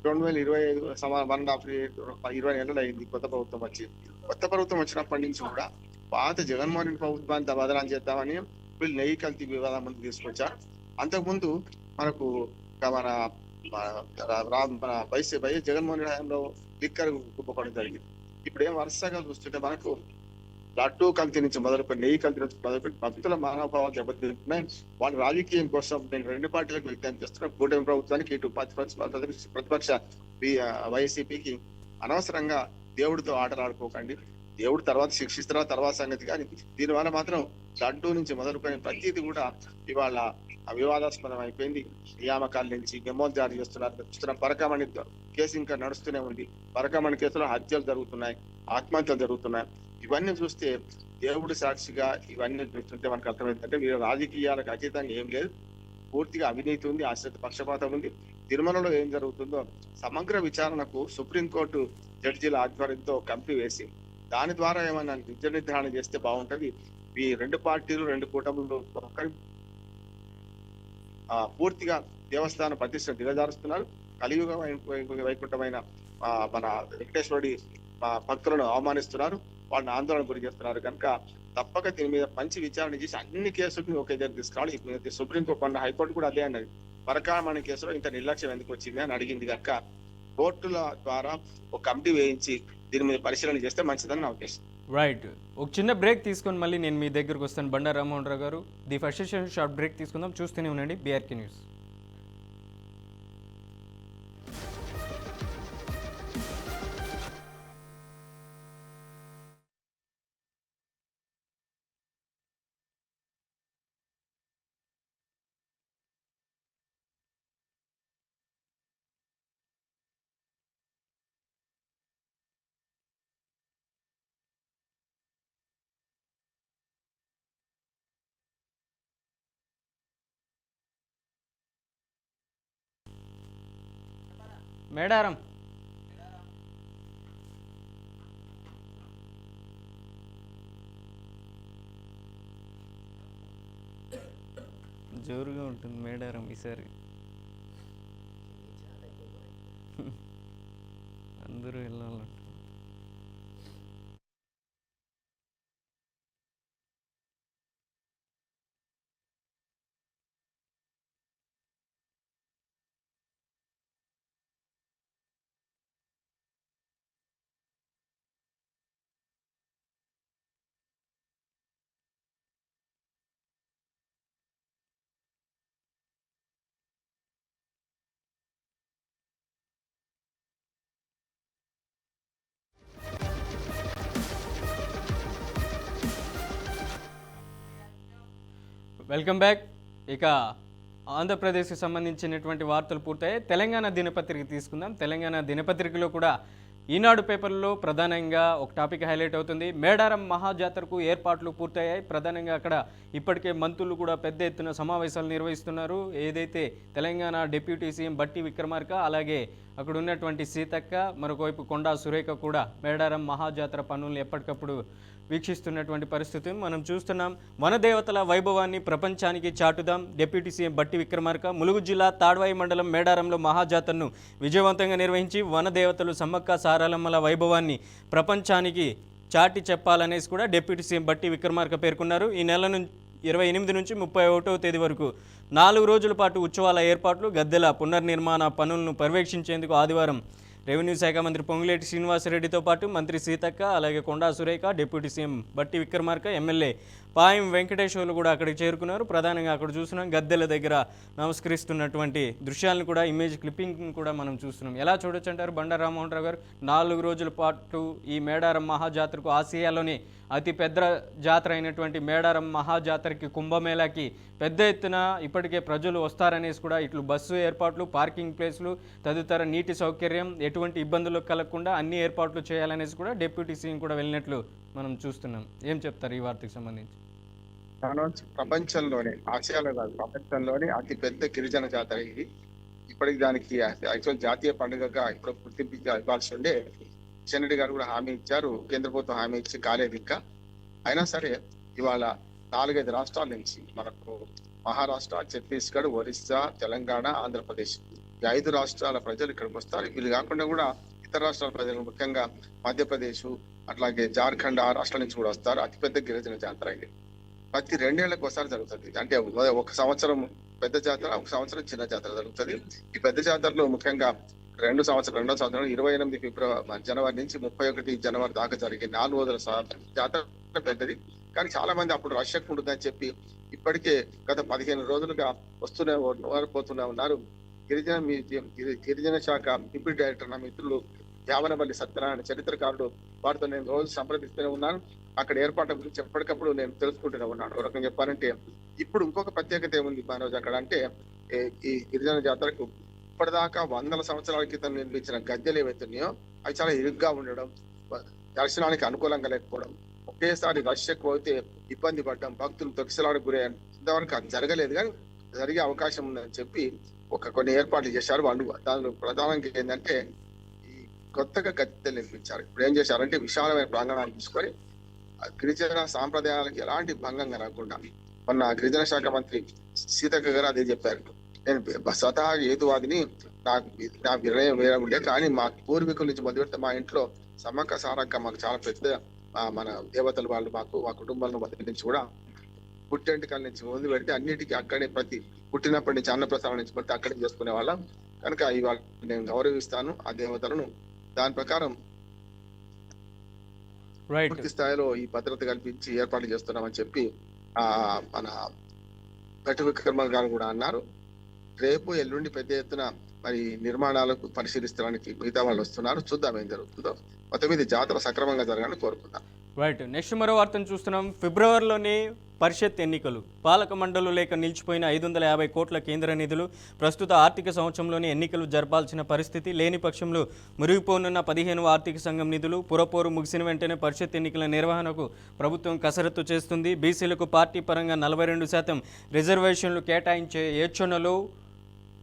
Speaker 2: 2025 20 నెలలు అయింది కొత్త ప్రభుత్వం వచ్చి. కొత్త ప్రభుత్వం వచ్చినప్పటి నుంచి కూడా పాత జగన్మోహన్ రెడ్డి ప్రభుత్వాన్ని బదనాలు చేద్దామని వీళ్ళు నెయ్యి కల్తీ వివాదం ముందు తీసుకొచ్చారు. అంతకుముందు మనకు మన వైఎస్ జగన్మోహన్ రెడ్డి హయాంలో లిక్కర్ కుప్పపడం జరిగింది. ఇప్పుడు ఏం వరుసగా చూస్తుంటే మనకు లడ్డూ కల్తీ నుంచి మొదలుకొని నెయ్యి కల్తీ నుంచి మొదలుకొని భక్తుల మనోభావాలు దెబ్బతింటున్నాయి. వాళ్ళ రాజకీయం కోసం నేను రెండు పార్టీలకు విజ్ఞప్తి చేస్తున్నా, కూటమి ప్రభుత్వానికి ఇటు ప్రతిపక్ష వైసీపీకి అనవసరంగా దేవుడితో ఆటలాడుకోకండి. దేవుడు తర్వాత శిక్షిస్తున్న తర్వాత సంగతి, కానీ దీనివల్ల మాత్రం లడ్డూ నుంచి మొదలుకొని ప్రతిదీ కూడా ఇవాళ వివాదాస్పదం అయిపోయింది. నియామకాల నుంచి మెమోలు జారీ చేస్తున్నారు. పరకామణి కేసు ఇంకా నడుస్తూనే ఉంది. పరకామణి కేసులో హత్యలు జరుగుతున్నాయి, ఆత్మహత్యలు జరుగుతున్నాయి. ఇవన్నీ చూస్తే దేవుడి సాక్షిగా ఇవన్నీ చూస్తుంటే మనకు అర్థమైందంటే వీళ్ళ రాజకీయాలకు అతీతంగా ఏం లేదు, పూర్తిగా అవినీతి ఉంది, ఆశ్రిత పక్షపాతం ఉంది. తిరుమలలో ఏం జరుగుతుందో సమగ్ర విచారణకు సుప్రీంకోర్టు జడ్జీల ఆధ్వర్యంతో కమిటీ వేసి దాని ద్వారా ఏమైనా నిజ నిర్ధారణ చేస్తే బాగుంటది. ఈ రెండు పార్టీలు రెండు కూటములు పూర్తిగా దేవస్థాన ప్రతిష్ట దిగజారుస్తున్నారు. కలియుగ వైకుంఠమైన మన వెంకటేశ్వరుడి భక్తులను అవమానిస్తున్నారు, వాళ్ళని ఆందోళన గురి చేస్తున్నారు. కనుక తప్పక దీని మీద మంచి విచారణ చేసి అన్ని కేసులను ఒకే దగ్గర తీసుకురావాలి. సుప్రీంకోర్టు హైకోర్టు కూడా అదే అన్నది, పరకామణి కేసులో ఇంత నిర్లక్ష్యం ఎందుకు వచ్చింది అని అడిగింది. కనుక కోర్టుల ద్వారా ఒక కమిటీ వేయించి దీని మీద పరిశీలన చేస్తే మంచిదని నా ఉద్దేశం.
Speaker 1: రైట్, ఒక చిన్న బ్రేక్ తీసుకొని మళ్ళీ నేను మీ దగ్గరకు వస్తాను. బండారు రామ్మోహన్ రావు గారు, the first session short break తీసుకుందాం. చూస్తూనే ఉండండి బీఆర్కే న్యూస్. మేడారం జోరుగా ఉంటుంది మేడారం ఈసారి. అందరూ వెళ్ళాలంట. Welcome back. ఇక ఆంధ్రప్రదేశ్కి సంబంధించినటువంటి వార్తలు పూర్తయ్యాయి. తెలంగాణ దినపత్రిక తీసుకుందాం. తెలంగాణ దినపత్రికలో కూడా ఈనాడు పేపర్లో ప్రధానంగా ఒక టాపిక్ హైలైట్ అవుతుంది. మేడారం మహాజాతరకు ఏర్పాట్లు పూర్తయ్యాయి. ప్రధానంగా అక్కడ ఇప్పటికే మంత్రులు కూడా పెద్ద ఎత్తున సమావేశాలు నిర్వహిస్తున్నారు. ఏదైతే తెలంగాణ డిప్యూటీ సీఎం బట్టి విక్రమార్క, అలాగే అక్కడ ఉన్నటువంటి సీతక్క, మరొకవైపు కొండా సురేఖ కూడా మేడారం మహాజాతర పనులను ఎప్పటికప్పుడు వీక్షిస్తున్నటువంటి పరిస్థితి మనం చూస్తున్నాం. వనదేవతల వైభవాన్ని ప్రపంచానికి చాటుదాం. డిప్యూటీ సీఎం బట్టి విక్రమార్క ములుగు జిల్లా తాడ్వాయి మండలం మేడారంలో మహాజాతరను విజయవంతంగా నిర్వహించి వనదేవతలు సమ్మక్క సారలమ్మల వైభవాన్ని ప్రపంచానికి చాటి చెప్పాలనేసి కూడా డిప్యూటీ సీఎం బట్టి విక్రమార్క పేర్కొన్నారు. ఈ నెల 28 నుంచి 31వ తేదీ వరకు 4 రోజుల పాటు ఉత్సవాల ఏర్పాట్లు, గద్దెల పునర్నిర్మాణ పనులను పర్యవేక్షించేందుకు ఆదివారం రెవెన్యూ శాఖ మంత్రి పొంగులేటి శ్రీనివాసరెడ్డితో పాటు మంత్రి సీతక్క, అలాగే కొండా సురేఖ, డిప్యూటీ సీఎం బట్టి విక్రమార్క, ఎమ్మెల్యే పాయం వెంకటేశ్వర్లు కూడా అక్కడికి చేరుకున్నారు. ప్రధానంగా అక్కడ చూస్తున్నాం గద్దెల దగ్గర నమస్కరిస్తున్నటువంటి దృశ్యాలను కూడా, ఇమేజ్ క్లిప్పింగ్ కూడా మనం చూస్తున్నాం. ఎలా చూడొచ్చు అంటారు బండారు రామ్మోహన్ రావు గారు? 4 రోజుల పాటు ఈ మేడారం మహాజాతరకు, ఆసియాలోని అతిపెద్ద జాతర అయినటువంటి మేడారం మహాజాతరకి, కుంభమేళాకి పెద్ద ఎత్తున ఇప్పటికే ప్రజలు వస్తారనేసి కూడా ఇట్లు బస్సు ఏర్పాట్లు, పార్కింగ్ ప్లేస్లు, తదితర నీటి సౌకర్యం, ఎటువంటి ఇబ్బందులు కలగకుండా అన్ని ఏర్పాట్లు చేయాలనేసి కూడా డిప్యూటీ సీఎం కూడా వెళ్ళినట్లు మనం చూస్తున్నాం. ఏం చెప్తారు ఈ వార్తకు సంబంధించి?
Speaker 2: ప్రపంచంలోనే, ఆసియాలో కాదు ప్రపంచంలోనే అతి పెద్ద గిరిజన జాతర ఇది. ఇప్పటికి దానికి యాక్చువల్ జాతీయ పండుగగా ఇప్పుడు గుర్తింపు ఇవ్వాల్సి ఉండే కిషన్ రెడ్డి గారు కూడా హామీ ఇచ్చారు. కేంద్ర ప్రభుత్వం హామీ ఇచ్చి కాలేదు ఇంకా. అయినా సరే ఇవాళ 4-5 రాష్ట్రాల నుంచి మనకు మహారాష్ట్ర, ఛత్తీస్గఢ్, ఒరిస్సా, తెలంగాణ, ఆంధ్రప్రదేశ్, ఈ 5 రాష్ట్రాల ప్రజలు ఇక్కడికి వస్తారు. వీళ్ళు కాకుండా కూడా ఇతర రాష్ట్రాల ప్రజలు, ముఖ్యంగా మధ్యప్రదేశ్, అట్లాగే జార్ఖండ్, ఆ రాష్ట్రాల నుంచి కూడా వస్తారు. అతిపెద్ద గిరిజన జాతర ఇది. ప్రతి 2 ఏళ్లకు ఒకసారి జరుగుతుంది. అంటే ఒక సంవత్సరం పెద్ద జాతర, ఒక సంవత్సరం చిన్న జాతర జరుగుతుంది. ఈ పెద్ద జాతరలో ముఖ్యంగా రెండో సంవత్సరం 28 జనవరి నుంచి 31 జనవరి దాకా జరిగే 4 రోజుల జాతర పెద్దది. కానీ చాలా మంది అప్పుడు రష్ ఎక్కువ ఉంటుందని చెప్పి ఇప్పటికే గత 15 రోజులుగా పోతూనే ఉన్నారు. గిరిజన శాఖ డిప్యూటీ డైరెక్టర్ నా మిత్రులు యావనపల్లి సత్యనారాయణ, చరిత్రకారుడు, వారితో నేను రోజు సంప్రదిస్తూనే ఉన్నాను. అక్కడ ఏర్పాట్ల గురించి ఎప్పటికప్పుడు నేను తెలుసుకుంటూనే ఉన్నాను. ఒక రకంగా చెప్పాలంటే ఇప్పుడు ఇంకొక ప్రత్యేకత ఏముంది మనోజ్ అక్కడ అంటే, ఈ గిరిజన జాతరకు ఇప్పటిదాకా 100 సంవత్సరాల క్రితం నిర్మించిన గద్దెలు ఏవైతున్నాయో అవి చాలా ఇరుగ్గా ఉండడం, దర్శనానికి అనుకూలంగా లేకపోవడం, ఒకేసారి రష్ ఎక్కువ అయితే ఇబ్బంది పడ్డం, భక్తులు తొక్కిసలాడకు గురయ్యారు. ఇంతవరకు అది జరగలేదు, కానీ జరిగే అవకాశం ఉందని చెప్పి కొన్ని ఏర్పాట్లు చేశారు వాళ్ళు. దానిలో ప్రధానంగా ఏంటంటే ఈ కొత్తగా గద్దెలు నిర్మించారు. ఇప్పుడు ఏం చేశారంటే విశాలమైన ప్రాంగణాన్ని తీసుకొని గిరిజన సాంప్రదాయాలకు ఎలాంటి భంగం కలగకుండా, మొన్న గిరిజన శాఖ మంత్రి సీతక్క గారు అదే చెప్పారు. నేను స్వతహా హేతువాదిని, నా వినయం వేరే ఉండే, కానీ మా పూర్వీకుల నుంచి మొదలు పెడితే మా ఇంట్లో సమ్మక్క సారక్క మాకు చాలా పెద్ద మన దేవతలు వాళ్ళు. మా కుటుంబంలో మొదటి నుంచి కూడా పుట్టెంటికల నుంచి ముందు పెడితే అన్నిటికీ అక్కడే, ప్రతి పుట్టినప్పటి నుంచి అన్నప్రసాదం నుంచి పెడితే అక్కడే చేసుకునే వాళ్ళం. కనుక ఇవాళ నేను గౌరవిస్తాను ఆ దేవతలను. దాని ప్రకారం పూర్తి స్థాయిలో ఈ భద్రత కల్పించి ఏర్పాట్లు చేస్తున్నామని చెప్పి మన గట్టి విక్రమ గారు కూడా అన్నారు. రేపు ఎల్లుండి పెద్ద ఎత్తున మరి నిర్మాణాలకు పరిశీలించడానికి మిగతా వాళ్ళు వస్తున్నారు. చూద్దాం ఏం జరుగుతుందో. మొత్తం మీద జాతర సక్రమంగా జరగాలని కోరుకుందాం.
Speaker 1: రైట్. నెక్స్ట్ మరో వార్తను చూస్తున్నాం. ఫిబ్రవరిలోనే పరిషత్ ఎన్నికలు, పాలక మండలు లేక నిలిచిపోయిన 550 కోట్ల కేంద్ర నిధులు, ప్రస్తుత ఆర్థిక సంవత్సరంలోనే ఎన్నికలు జరపాల్సిన పరిస్థితి, లేని పక్షంలో మురిగిపోనున్న 15వ ఆర్థిక సంఘం నిధులు, పురపోరు ముగిసిన వెంటనే పరిషత్ ఎన్నికల నిర్వహణకు ప్రభుత్వం కసరత్తు చేస్తుంది. బీసీలకు పార్టీ పరంగా 42% రిజర్వేషన్లు కేటాయించే యోచనలో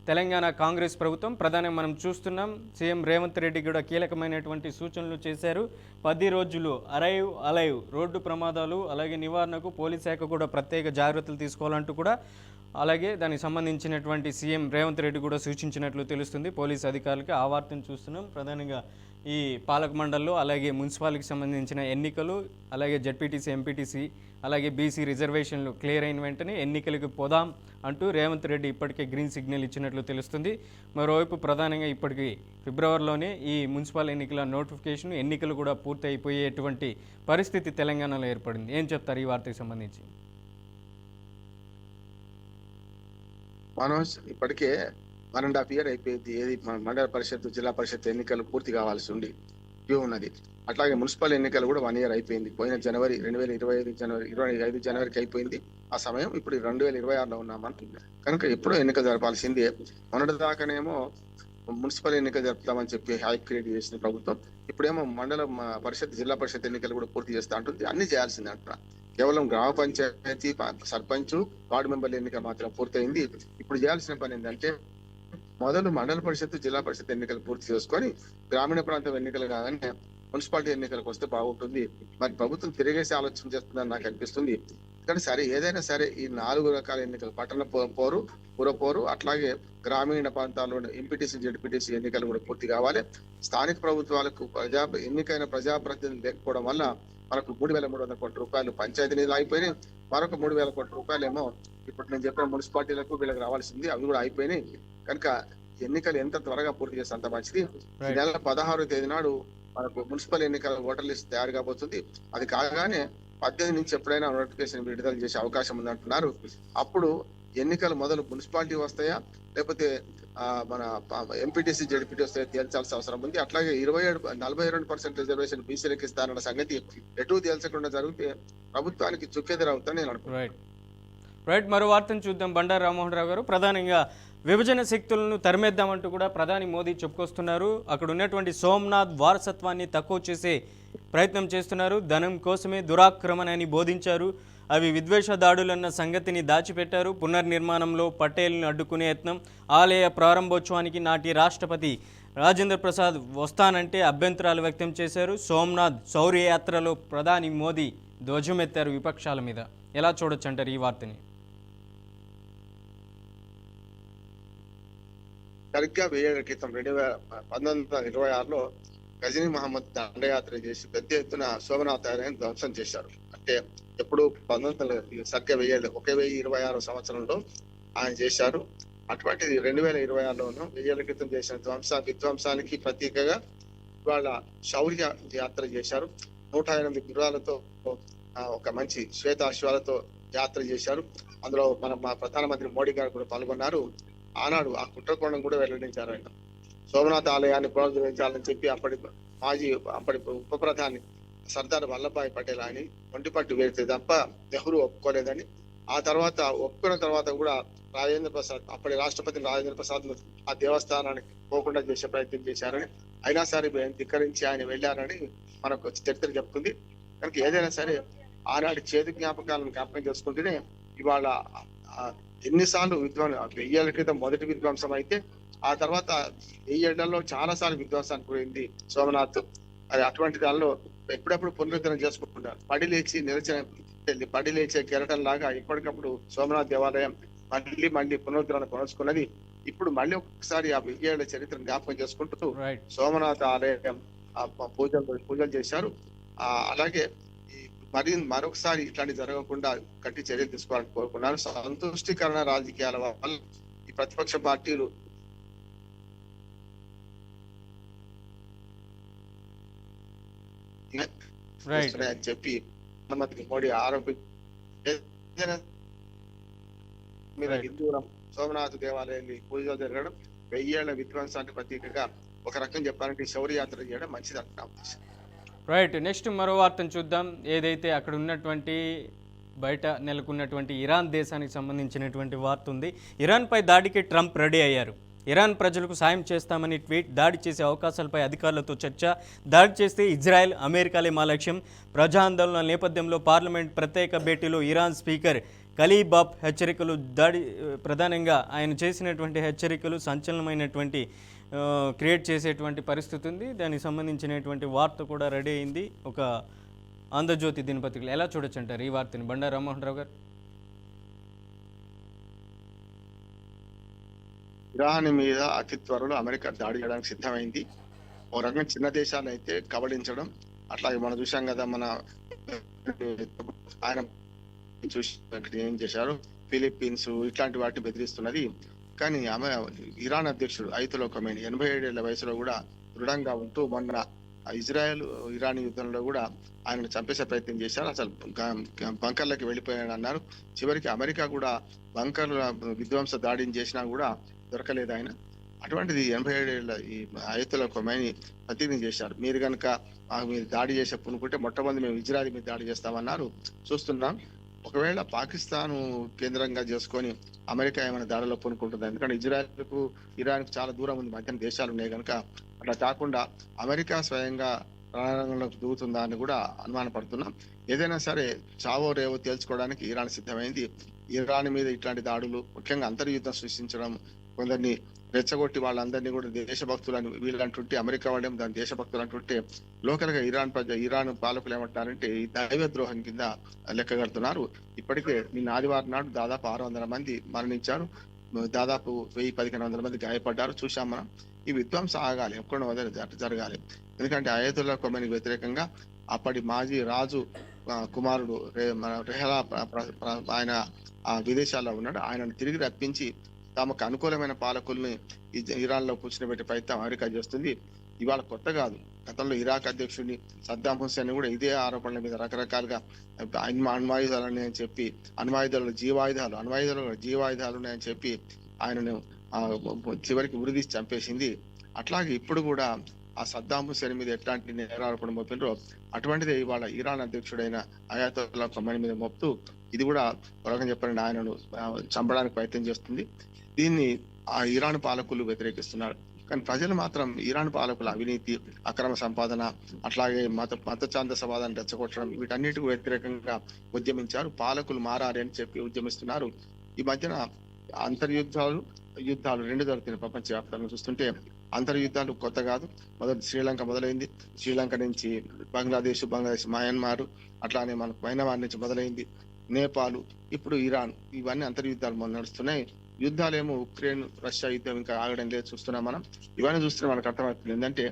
Speaker 1: తెలంగాణ కాంగ్రెస్ ప్రభుత్వం. ప్రధానంగా మనం చూస్తున్నాం సీఎం రేవంత్ రెడ్డి కూడా కీలకమైనటువంటి సూచనలు చేశారు. 10 రోజులు అరైవ్ అలైవ్ రోడ్డు ప్రమాదాలు, అలాగే నివారణకు పోలీస్ శాఖ కూడా ప్రత్యేక జాగ్రత్తలు తీసుకోవాలంటూ కూడా, అలాగే దానికి సంబంధించినటువంటి సీఎం రేవంత్ రెడ్డి కూడా సూచించినట్లు తెలుస్తుంది పోలీసు అధికారులకి. ఆ వార్తను చూస్తున్నాం. ప్రధానంగా ఈ పాలక మండలిలో, అలాగే మున్సిపాలిటీకి సంబంధించిన ఎన్నికలు, అలాగే జడ్పీటీసీ, ఎంపీటీసీ, అలాగే బీసీ రిజర్వేషన్లు క్లియర్ అయిన వెంటనే ఎన్నికలకు పోదాం అంటూ రేవంత్ రెడ్డి ఇప్పటికే గ్రీన్ సిగ్నల్ ఇచ్చినట్లు తెలుస్తుంది. మరోవైపు ప్రధానంగా ఇప్పటికి ఫిబ్రవరిలోనే ఈ మున్సిపల్ ఎన్నికల నోటిఫికేషన్, ఎన్నికలు కూడా పూర్తి అయిపోయేటువంటి పరిస్థితి తెలంగాణలో ఏర్పడింది. ఏం చెప్తారు ఈ వార్తకు సంబంధించి?
Speaker 2: మనోజ్, ఇప్పటికే 1.5 year అయిపోయింది. ఏది మండల పరిషత్, జిల్లా పరిషత్ ఎన్నికలు పూర్తి కావాల్సి ఉండి క్యూ ఉన్నది. అట్లాగే మున్సిపల్ ఎన్నికలు కూడా 1 year అయిపోయింది. పోయిన 2025 జనవరికి అయిపోయింది. ఆ సమయం. ఇప్పుడు 2026లో ఉన్నామని కనుక ఎప్పుడో ఎన్నికలు జరపాల్సిందే. మొన్నటి దాకానేమో మున్సిపల్ ఎన్నికలు జరుపుతామని చెప్పి హైప్ క్రియేట్ చేసిన ప్రభుత్వం ఇప్పుడేమో పరిషత్, జిల్లా పరిషత్ ఎన్నికలు కూడా పూర్తి చేస్తా అంటుంది. అన్ని చేయాల్సిందే అంటున్నా. కేవలం గ్రామ పంచాయతీ, సర్పంచ్, వార్డు మెంబర్ల ఎన్నిక మాత్రం పూర్తయింది. ఇప్పుడు చేయాల్సిన పని ఏంటంటే మొదలు మండల పరిషత్, జిల్లా పరిషత్ ఎన్నికలు పూర్తి చేసుకొని గ్రామీణ ప్రాంతం ఎన్నికలు కాగానే మున్సిపాలిటీ ఎన్నికలకు వస్తే బాగుంటుంది. మరి ప్రభుత్వం తిరిగేసి ఆలోచన చేస్తుందని నాకు అనిపిస్తుంది. కానీ సరే, ఏదైనా సరే ఈ 4 రకాల ఎన్నికలు, పట్టణ పోరు, పుర పోరు, అట్లాగే గ్రామీణ ప్రాంతాల్లో ఎంపీటీసీ, జెడ్పీటీసీ ఎన్నికలు కూడా పూర్తి కావాలి. స్థానిక ప్రభుత్వాలకు ఎన్నికైన ప్రజాప్రతినిధులు లేకపోవడం వల్ల మనకు 3,300 కోట్ల రూపాయలు పంచాయతీ నిధులు అయిపోయినాయి. మరొక 3,000 కోట్ల రూపాయలు ఏమో ఇప్పుడు నేను చెప్పిన మున్సిపాలిటీలకు వీళ్ళకి రావాల్సింది, అవి కూడా అయిపోయినాయి. కనుక ఎన్నికలు ఎంత త్వరగా పూర్తి చేస్తే అంత మంచిది. ఈ నెల 16వ తేదీ నాడు మనకు మున్సిపల్ ఎన్నికల ఓటర్ లిస్ట్ తయారు కాబోతుంది. అది కాగానే 18 నుంచి ఎప్పుడైనా నోటిఫికేషన్ విడుదల చేసే అవకాశం ఉందంటున్నారు. అప్పుడు ఎన్నికలు మొదలు మున్సిపాలిటీ వస్తాయా లేకపోతే మన ఎంపీటీసీ, జెడ్పీటీ వస్తాయో తేల్చాల్సిన అవసరం ఉంది. అట్లాగే 42% రిజర్వేషన్ బీసీలకు ఇస్తారన్న సంగతి ఎటు తేల్చకుండా జరిగితే ప్రభుత్వానికి చుక్కెదురవుతా నేను అనుకుంటున్నాను.
Speaker 1: రైట్, మరో వార్తను చూద్దాం. బండారు రామ్మోహన్ రావు గారు, ప్రధానంగా విభజన శక్తులను తరిమేద్దామంటూ కూడా ప్రధాని మోదీ చెప్పుకొస్తున్నారు. అక్కడ ఉన్నటువంటి సోమనాథ్ వారసత్వాన్ని తక్కువ చేసే ప్రయత్నం చేస్తున్నారు. ధనం కోసమే దురాక్రమణని బోధించారు. అవి విద్వేష దాడులన్న సంగతిని దాచిపెట్టారు. పునర్నిర్మాణంలో పటేల్ను అడ్డుకునే యత్నం. ఆలయ ప్రారంభోత్సవానికి నాటి రాష్ట్రపతి రాజేంద్ర ప్రసాద్ వస్తానంటే అభ్యంతరాలు వ్యక్తం చేశారు. సోమనాథ్ శౌర్య యాత్రలో ప్రధాని మోదీ ధ్వజమెత్తారు విపక్షాల మీద. ఎలా చూడొచ్చు అంటారు ఈ వార్తని?
Speaker 2: సరిగ్గా 1000 ఏళ్ల క్రితం 1926లో గజనీ మహమ్మద్ దండయాత్ర చేసి పెద్ద ఎత్తున సోమనాథ్ ఆలయాన్ని ధ్వంసం చేశారు. అంటే ఎప్పుడు 1900 సరిగ్గా 1026 సంవత్సరంలో ఆయన చేశారు. అటువంటిది 2026లోనూ 1000 ఏళ్ల క్రితం చేసిన విధ్వంసానికి ప్రతీకగా ఇవాళ శౌర్య యాత్ర చేశారు. 108 గుర్రాలతో ఒక మంచి శ్వేతాశ్వాలతో యాత్ర చేశారు. అందులో మా ప్రధానమంత్రి మోడీ గారు కూడా పాల్గొన్నారు. ఆనాడు ఆ కుట్రకోణం కూడా వెల్లడించారు. ఆయన సోమనాథ్ ఆలయాన్ని పునరుద్ధరించాలని చెప్పి అప్పటి ఉప ప్రధాని సర్దార్ వల్లభాయ్ పటేల్ అని ఒంటిపట్టు వేస్తే తప్ప నెహ్రూ ఒప్పుకోలేదని, ఆ తర్వాత ఒప్పుకున్న తర్వాత కూడా రాజేంద్ర ప్రసాద్, అప్పటి రాష్ట్రపతి రాజేంద్ర ప్రసాద్ ఆ దేవస్థానానికి పోకుండా చేసే ప్రయత్నం చేశారని, అయినా సరే ధిక్కరించి ఆయన వెళ్ళారని మనకు చరిత్ర చెప్తుంది. కనుక ఏదైనా సరే ఆనాటి చేదు జ్ఞాపకాలను జ్ఞాపకం చేసుకుంటేనే ఇవాళ ఎన్నిసార్లు 1000 ఏళ్ల క్రితం మొదటి విధ్వంసం అయితే ఆ తర్వాత 1000 ఏళ్లలో చాలా సార్లు విధ్వంసానికి పోయింది సోమనాథ్. అది అటువంటి దానిలో ఎప్పుడెప్పుడు పునరుద్ధరణ చేసుకుంటున్నారు. పడి లేచే కెరటం లాగా ఎప్పటికప్పుడు సోమనాథ్ దేవాలయం మళ్ళీ పునరుద్ధరణ కొనసుకున్నది. ఇప్పుడు మళ్ళీ ఒకసారి ఆ 1000 ఏళ్ల చరిత్రను జ్ఞాపకం చేసుకుంటూ సోమనాథ్ ఆలయం పూజలు చేశారు. అలాగే మరొకసారి ఇట్లాంటి జరగకుండా గట్టి చర్యలు తీసుకోవాలని కోరుకున్నారు. సంతుష్టికరణ రాజకీయాల వల్ల ఈ ప్రతిపక్ష పార్టీలు అని చెప్పి ప్రధానమంత్రి మోడీ మీద హిందువుల సోమనాథ్ దేవాలయాన్ని పూజలు జరగడం 1000 ఏళ్ల విధ్వంసానికి ప్రతీకగా ఒక రకం చెప్పాలంటే శౌర్య యాత్ర చేయడం మంచిది అంటున్నాం.
Speaker 1: రైట్, నెక్స్ట్ మరో వార్తను చూద్దాం. ఏదైతే అక్కడ ఉన్నటువంటి బయట నెలకొన్నటువంటి ఇరాన్ దేశానికి సంబంధించినటువంటి వార్త ఉంది. ఇరాన్పై దాడికి ట్రంప్ రెడీ అయ్యారు. ఇరాన్ ప్రజలకు సాయం చేస్తామని ట్వీట్. దాడి చేసే అవకాశాలపై అధికారులతో చర్చ. దాడి చేస్తే ఇజ్రాయెల్, అమెరికాలే మా లక్ష్యం. ప్రజా ఆందోళన నేపథ్యంలో పార్లమెంట్ ప్రత్యేక భేటీలో ఇరాన్ స్పీకర్ ఖలీబాఫ్ హెచ్చరికలు. దాడి ప్రధానంగా ఆయన చేసినటువంటి హెచ్చరికలు సంచలనమైనటువంటి క్రియేట్ చేసేటువంటి పరిస్థితి ఉంది. దానికి సంబంధించినటువంటి వార్త కూడా రెడీ అయింది ఒక ఆంధ్రజ్యోతి దినపత్రికలు. ఎలా చూడొచ్చు అంటారు ఈ వార్తని బండారు రామ్మోహన్ రావు గారు?
Speaker 2: ఇరాన్ మీద అతి త్వరలో అమెరికా దాడి చేయడానికి సిద్ధమైంది. ఓ రకంగా చిన్న దేశాన్ని అయితే కబళించడం, అట్లాగే మనం చూసాం కదా, మన ఆయన చూసి ఏం చేశారు, ఫిలిప్పీన్స్ ఇట్లాంటి వాటిని బెదిరిస్తున్నది. కానీ ఆమె ఇరాన్ అధ్యక్షుడు అయతుల్లా ఖొమైనీ 87 ఏళ్ల వయసులో కూడా దృఢంగా ఉంటూ మొన్న ఇజ్రాయెల్ ఇరాన్ యుద్ధంలో కూడా ఆయనను చంపేసే ప్రయత్నం చేశారు. అసలు బంకర్లకి వెళ్ళిపోయాడు అన్నారు. చివరికి అమెరికా కూడా బంకర్ల విధ్వంస దాడిని చేసినా కూడా దొరకలేదు ఆయన. అటువంటిది 87 ఏళ్ల ఈ అయతుల్లా ఖొమైనీ ప్రతిజ్ఞ చేశారు, మీరు కనుక మీరు దాడి చేసే పూనుకుంటే మొట్టమొదటి మేము ఇజ్రాయెల్ మీద దాడి చేస్తామన్నారు. చూస్తున్నాం ఒకవేళ పాకిస్తాన్ కేంద్రంగా చేసుకొని అమెరికా ఏమైనా దాడిలో పూనుకుంటుంది, ఎందుకంటే ఇజ్రాయెల్కు ఇరాన్కు చాలా దూరం ఉంది, మధ్యన దేశాలు ఉన్నాయి కనుక అట్లా కాకుండా అమెరికా స్వయంగా రణరంగంలోకి దిగుతుందా అని కూడా అనుమానపడుతున్నాం. ఏదైనా సరే చావో రేవో తేల్చుకోవడానికి ఇరాన్ సిద్ధమైంది. ఇరాన్ మీద ఇట్లాంటి దాడులు, ముఖ్యంగా అంతర్యుద్ధం సృష్టించడం, కొందరిని రెచ్చగొట్టి వాళ్ళందరినీ కూడా దేశభక్తులను వీళ్ళు అంటుంటే, అమెరికా వాళ్ళేమో దాని దేశభక్తులు అంటుంటే, లోకల్ గా ఇరాన్ పాలకులు ఏమంటారంటే ఈ దైవ ద్రోహం కింద లెక్క కడుతున్నారు. ఇప్పటికే నిన్న ఆదివారం నాడు దాదాపు 600 మంది మరణించారు, దాదాపు 1000-1500 మంది గాయపడ్డారు. చూశాం మనం. ఈ విధ్వంసం ఆగాలి, ఎక్కడ జరగాలి. ఎందుకంటే అయతుల్లా ఖొమైనీకి వ్యతిరేకంగా అప్పటి మాజీ రాజు కుమారుడు మన రెహలా ఆయన విదేశాల్లో ఉన్నాడు. ఆయనను తిరిగి రప్పించి తమకు అనుకూలమైన పాలకుల్ని ఇరాన్ లో కూర్చునిపెట్టే ప్రయత్నం అమెరికా చేస్తుంది. ఇవాళ కొత్త కాదు, గతంలో ఇరాక్ అధ్యక్షుడిని సద్దాం హుస్సేన్ కూడా ఇదే ఆరోపణల మీద రకరకాలుగా అణ్వాయుధాలు ఉన్నాయని చెప్పి, జీవాయుధాలు ఉన్నాయని చెప్పి ఆయనను చివరికి ఉరిదీసి చంపేసింది. అట్లాగే ఇప్పుడు కూడా ఆ సద్దాం హుస్సేన్ మీద ఎట్లాంటి నేరారోపణ మోపినరో అటువంటిదే ఇవాళ ఇరాన్ అధ్యక్షుడైన అయాతుల్లా ఖొమైనీ మీద మోపుతూ ఇది కూడా త్వరగా చెప్పండి ఆయనను చంపడానికి ప్రయత్నం చేస్తుంది. దీన్ని ఆ ఇరాన్ పాలకులు వ్యతిరేకిస్తున్నారు. కానీ ప్రజలు మాత్రం ఇరాన్ పాలకుల అవినీతి, అక్రమ సంపాదన, అట్లాగే మత ఛాందసవాదాన్ని రెచ్చగొట్టడం, వీటన్నిటికి వ్యతిరేకంగా ఉద్యమించారు. పాలకులు మారాలి అని చెప్పి ఉద్యమిస్తున్నారు. ఈ మధ్యన యుద్ధాలు రెండు జరుగుతున్నాయి ప్రపంచవ్యాప్తంగా చూస్తుంటే. అంతర్యుద్ధాలు కొత్త కాదు, మొదటి శ్రీలంక మొదలైంది, శ్రీలంక నుంచి బంగ్లాదేశ్, మయన్మార్, అట్లానే మనకు మైనమార్ నుంచి మొదలైంది, నేపాల్, ఇప్పుడు ఇరాన్, ఇవన్నీ అంతర్యుద్ధాలు నడుస్తున్నాయి. యుద్ధాలేమో ఉక్రెయిన్ రష్యా యుద్ధం ఇంకా ఆగడం లేదు, చూస్తున్నాం మనం. ఇవన్నీ చూస్తే మనకు అర్థమవుతుంది ఏంటంటే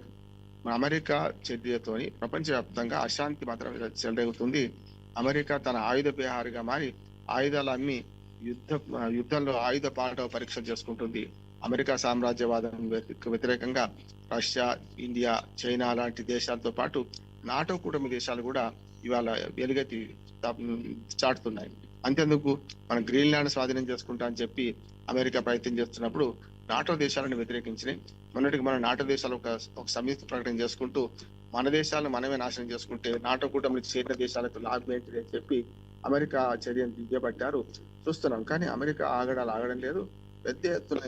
Speaker 2: అమెరికా చర్యతోని ప్రపంచవ్యాప్తంగా అశాంతి మాత్రం చెలరేగుతుంది. అమెరికా తన ఆయుధ బిహారీగా మారి ఆయుధాలు అమ్మి యుద్ధంలో ఆయుధ పాఠ పరీక్షలు చేసుకుంటుంది. అమెరికా సామ్రాజ్యవాదం వ్యతిరేకంగా రష్యా, ఇండియా, చైనా లాంటి దేశాలతో పాటు నాటో కూటమి దేశాలు కూడా ఇవాళ వెలుగెత్తి చాటుతున్నాయి. అంతేందుకు మనం గ్రీన్లాండ్ స్వాధీనం చేసుకుంటా అని చెప్పి అమెరికా ప్రయత్నం చేస్తున్నప్పుడు నాటో దేశాలను వ్యతిరేకించినాయి. మొన్నటికి మన నాటో దేశాలు ఒక సంయుక్త ప్రకటన చేసుకుంటూ మన దేశాలను మనమే నాశనం చేసుకుంటే నాటో కూటమికి చేరిన దేశాలకు లాభం ఏంటిది అని చెప్పి అమెరికా చర్యను దిగ్గబట్టారు. చూస్తున్నాం. కానీ అమెరికా ఆగడం లేదు. పెద్ద ఎత్తున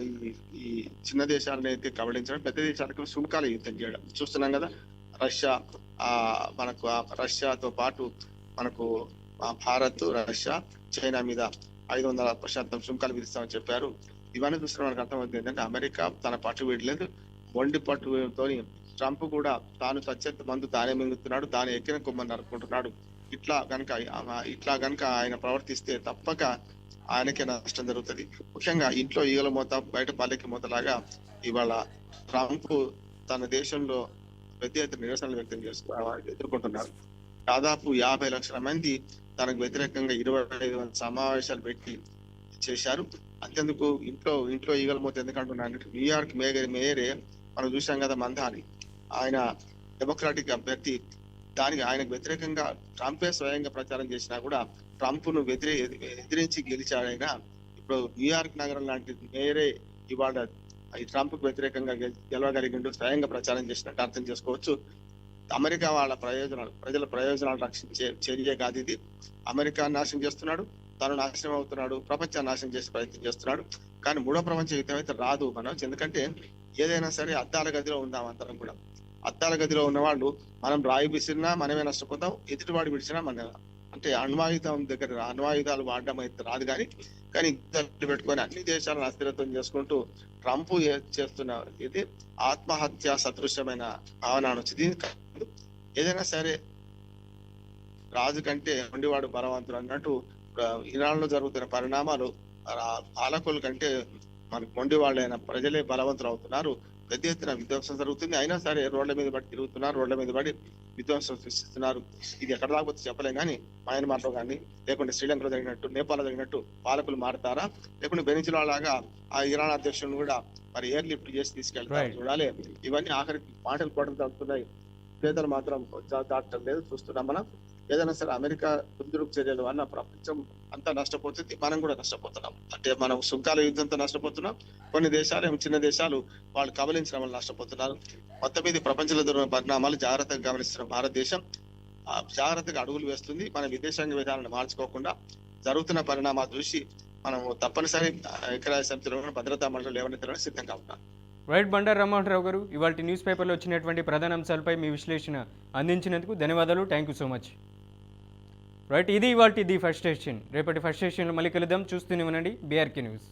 Speaker 2: ఈ చిన్న దేశాలను అయితే కబళించడం, పెద్ద దేశాలకు సుంకాల యుద్ధం చేయడం చూస్తున్నాం కదా. రష్యాతో పాటు మనకు భారత్, రష్యా, చైనా మీద 500% సుంకాలు విధిస్తామని చెప్పారు. ఇవన్నీ చూస్తే మనకు అర్థమవుతుంది ఏంటంటే అమెరికా తన పట్టు వీడలేదు, మొండి పట్టుతో ట్రంప్ కూడా తాను సత్యంత మందు తానే మింగుతున్నాడు, తాను ఎక్కిన కొమ్మని నరుకుంటున్నాడు. ఇట్లా గనక ఆయన ప్రవర్తిస్తే తప్పక ఆయనకే నష్టం జరుగుతుంది. ముఖ్యంగా ఇంట్లో ఈగల మూత బయట పల్లెకి మూతలాగా ఇవాళ ట్రంప్ తన దేశంలో పెద్ద ఎత్తున నిరసనలు వ్యక్తం ఎదుర్కొంటున్నారు. దాదాపు 50 లక్షల మంది తనకు వ్యతిరేకంగా 25 సమావేశాలు పెట్టి చేశారు. అంతేందుకు ఇంట్లో ఈగల మూత ఎందుకంటున్నారంటే న్యూయార్క్ మేయరే మనం చూసాం కదా, మందాని, ఆయన డెమోక్రాటిక్ అభ్యర్థి. దానికి ఆయనకు వ్యతిరేకంగా ట్రంపే స్వయంగా ప్రచారం చేసినా కూడా ట్రంప్ ను ఎదిరించి గెలిచాడైనా ఇప్పుడు న్యూయార్క్ నగరం లాంటి మేయరే ఇవాళ ఈ ట్రంప్ కు వ్యతిరేకంగా గెలవగలిగిండు, స్వయంగా ప్రచారం చేసినట్టు అర్థం చేసుకోవచ్చు. అమెరికా వాళ్ళ ప్రజల ప్రయోజనాలు రక్షించే చర్య కాదు ఇది. అమెరికా నాశనం చేస్తున్నాడు, తను నాశనం అవుతున్నాడు, ప్రపంచాన్ని నాశనం చేసే ప్రయత్నం చేస్తున్నాడు. కానీ మూడో ప్రపంచ యుద్ధం అయితే రాదు మనోజ్. ఎందుకంటే ఏదైనా సరే అద్దాల గదిలో ఉందాం అందరం కూడా. అద్దాల గదిలో ఉన్నవాళ్ళు మనం రాయి విసిరినా మనమే నష్టపోతాం, ఎదుటివాడు విడిచినా మన అంటే అణ్వాయుధాలు వాడడం అయితే రాదు. కానీ యుద్ధాలు పెట్టుకొని అన్ని దేశాలను అస్థిరత్వం చేసుకుంటూ ట్రంప్ చేస్తున్న ఇది ఆత్మహత్య సదృశ్యమైన భావన వచ్చింది. ఏదైనా సరే రాజు కంటే మొండివాడు బలవంతుడు అన్నట్టు ఇరాన్ లో జరుగుతున్న పరిణామాలు పాలకుల కంటే మనకు మొండివాళ్ళైన ప్రజలే బలవంతులు అవుతున్నారు. పెద్ద ఎత్తున విధ్వంసం జరుగుతుంది. అయినా సరే రోడ్ల మీద పడి తిరుగుతున్నారు, రోడ్ల మీద పడి విధ్వంసం సృష్టిస్తున్నారు. ఇది ఎక్కడ దాకపోతే చెప్పలేం. కానీ మయన్మార్లో కానీ లేకుంటే శ్రీలంకలో జరిగినట్టు, నేపాల్లో జరిగినట్టు పాలకులు మారుతారా, లేకుంటే వెనిజులా లాగా ఆ ఇరాన్ అధ్యక్షులను కూడా మరి ఎయిర్ లిఫ్ట్ చేసి తీసుకెళ్తారు చూడాలి. ఇవన్నీ ఆఖరికి మాటలు కోటలు తగ్గుతున్నాయి, పేదలు మాత్రం దాటం లేదు. చూస్తున్నాం మనం. ఏదైనా సరే అమెరికా దుందుడుకు చర్యలు వల్ల ప్రపంచం అంతా నష్టపోతుంది, మనం కూడా నష్టపోతున్నాం. అంటే మనం సుంకాల యుద్ధంతో నష్టపోతున్నాం, కొన్ని దేశాలు చిన్న దేశాలు వాళ్ళు కబలించడం వల్ల నష్టపోతున్నారు. మొత్తం మీద ప్రపంచంలో జరిగిన పరిణామాలు జాగ్రత్తగా గమనిస్తున్న భారతదేశం జాగ్రత్తగా అడుగులు వేస్తుంది. మన విదేశాంగ విధానాన్ని మార్చుకోకుండా జరుగుతున్న పరిణామాలు చూసి మనము తప్పనిసరి ఐక్యరాజ్య సమితిలో భద్రతా మండలి లేవనెత్తడానికి సిద్ధంగా ఉన్నాం.
Speaker 1: రైట్ బండారు రామ్మోహన్ గారు, ఇవాళ న్యూస్ పేపర్లో వచ్చినటువంటి ప్రధాన అంశాలపై మీ విశ్లేషణ అందించినందుకు ధన్యవాదాలు. Thank you so much. Right, ఇది ఇవాళ ది ఫస్ట్ స్టేషన్. రేపటి ఫస్ట్ స్టేషన్లో మళ్ళీ కలుద్దాం. చూస్తూనే ఉండండి బీఆర్కే న్యూస్.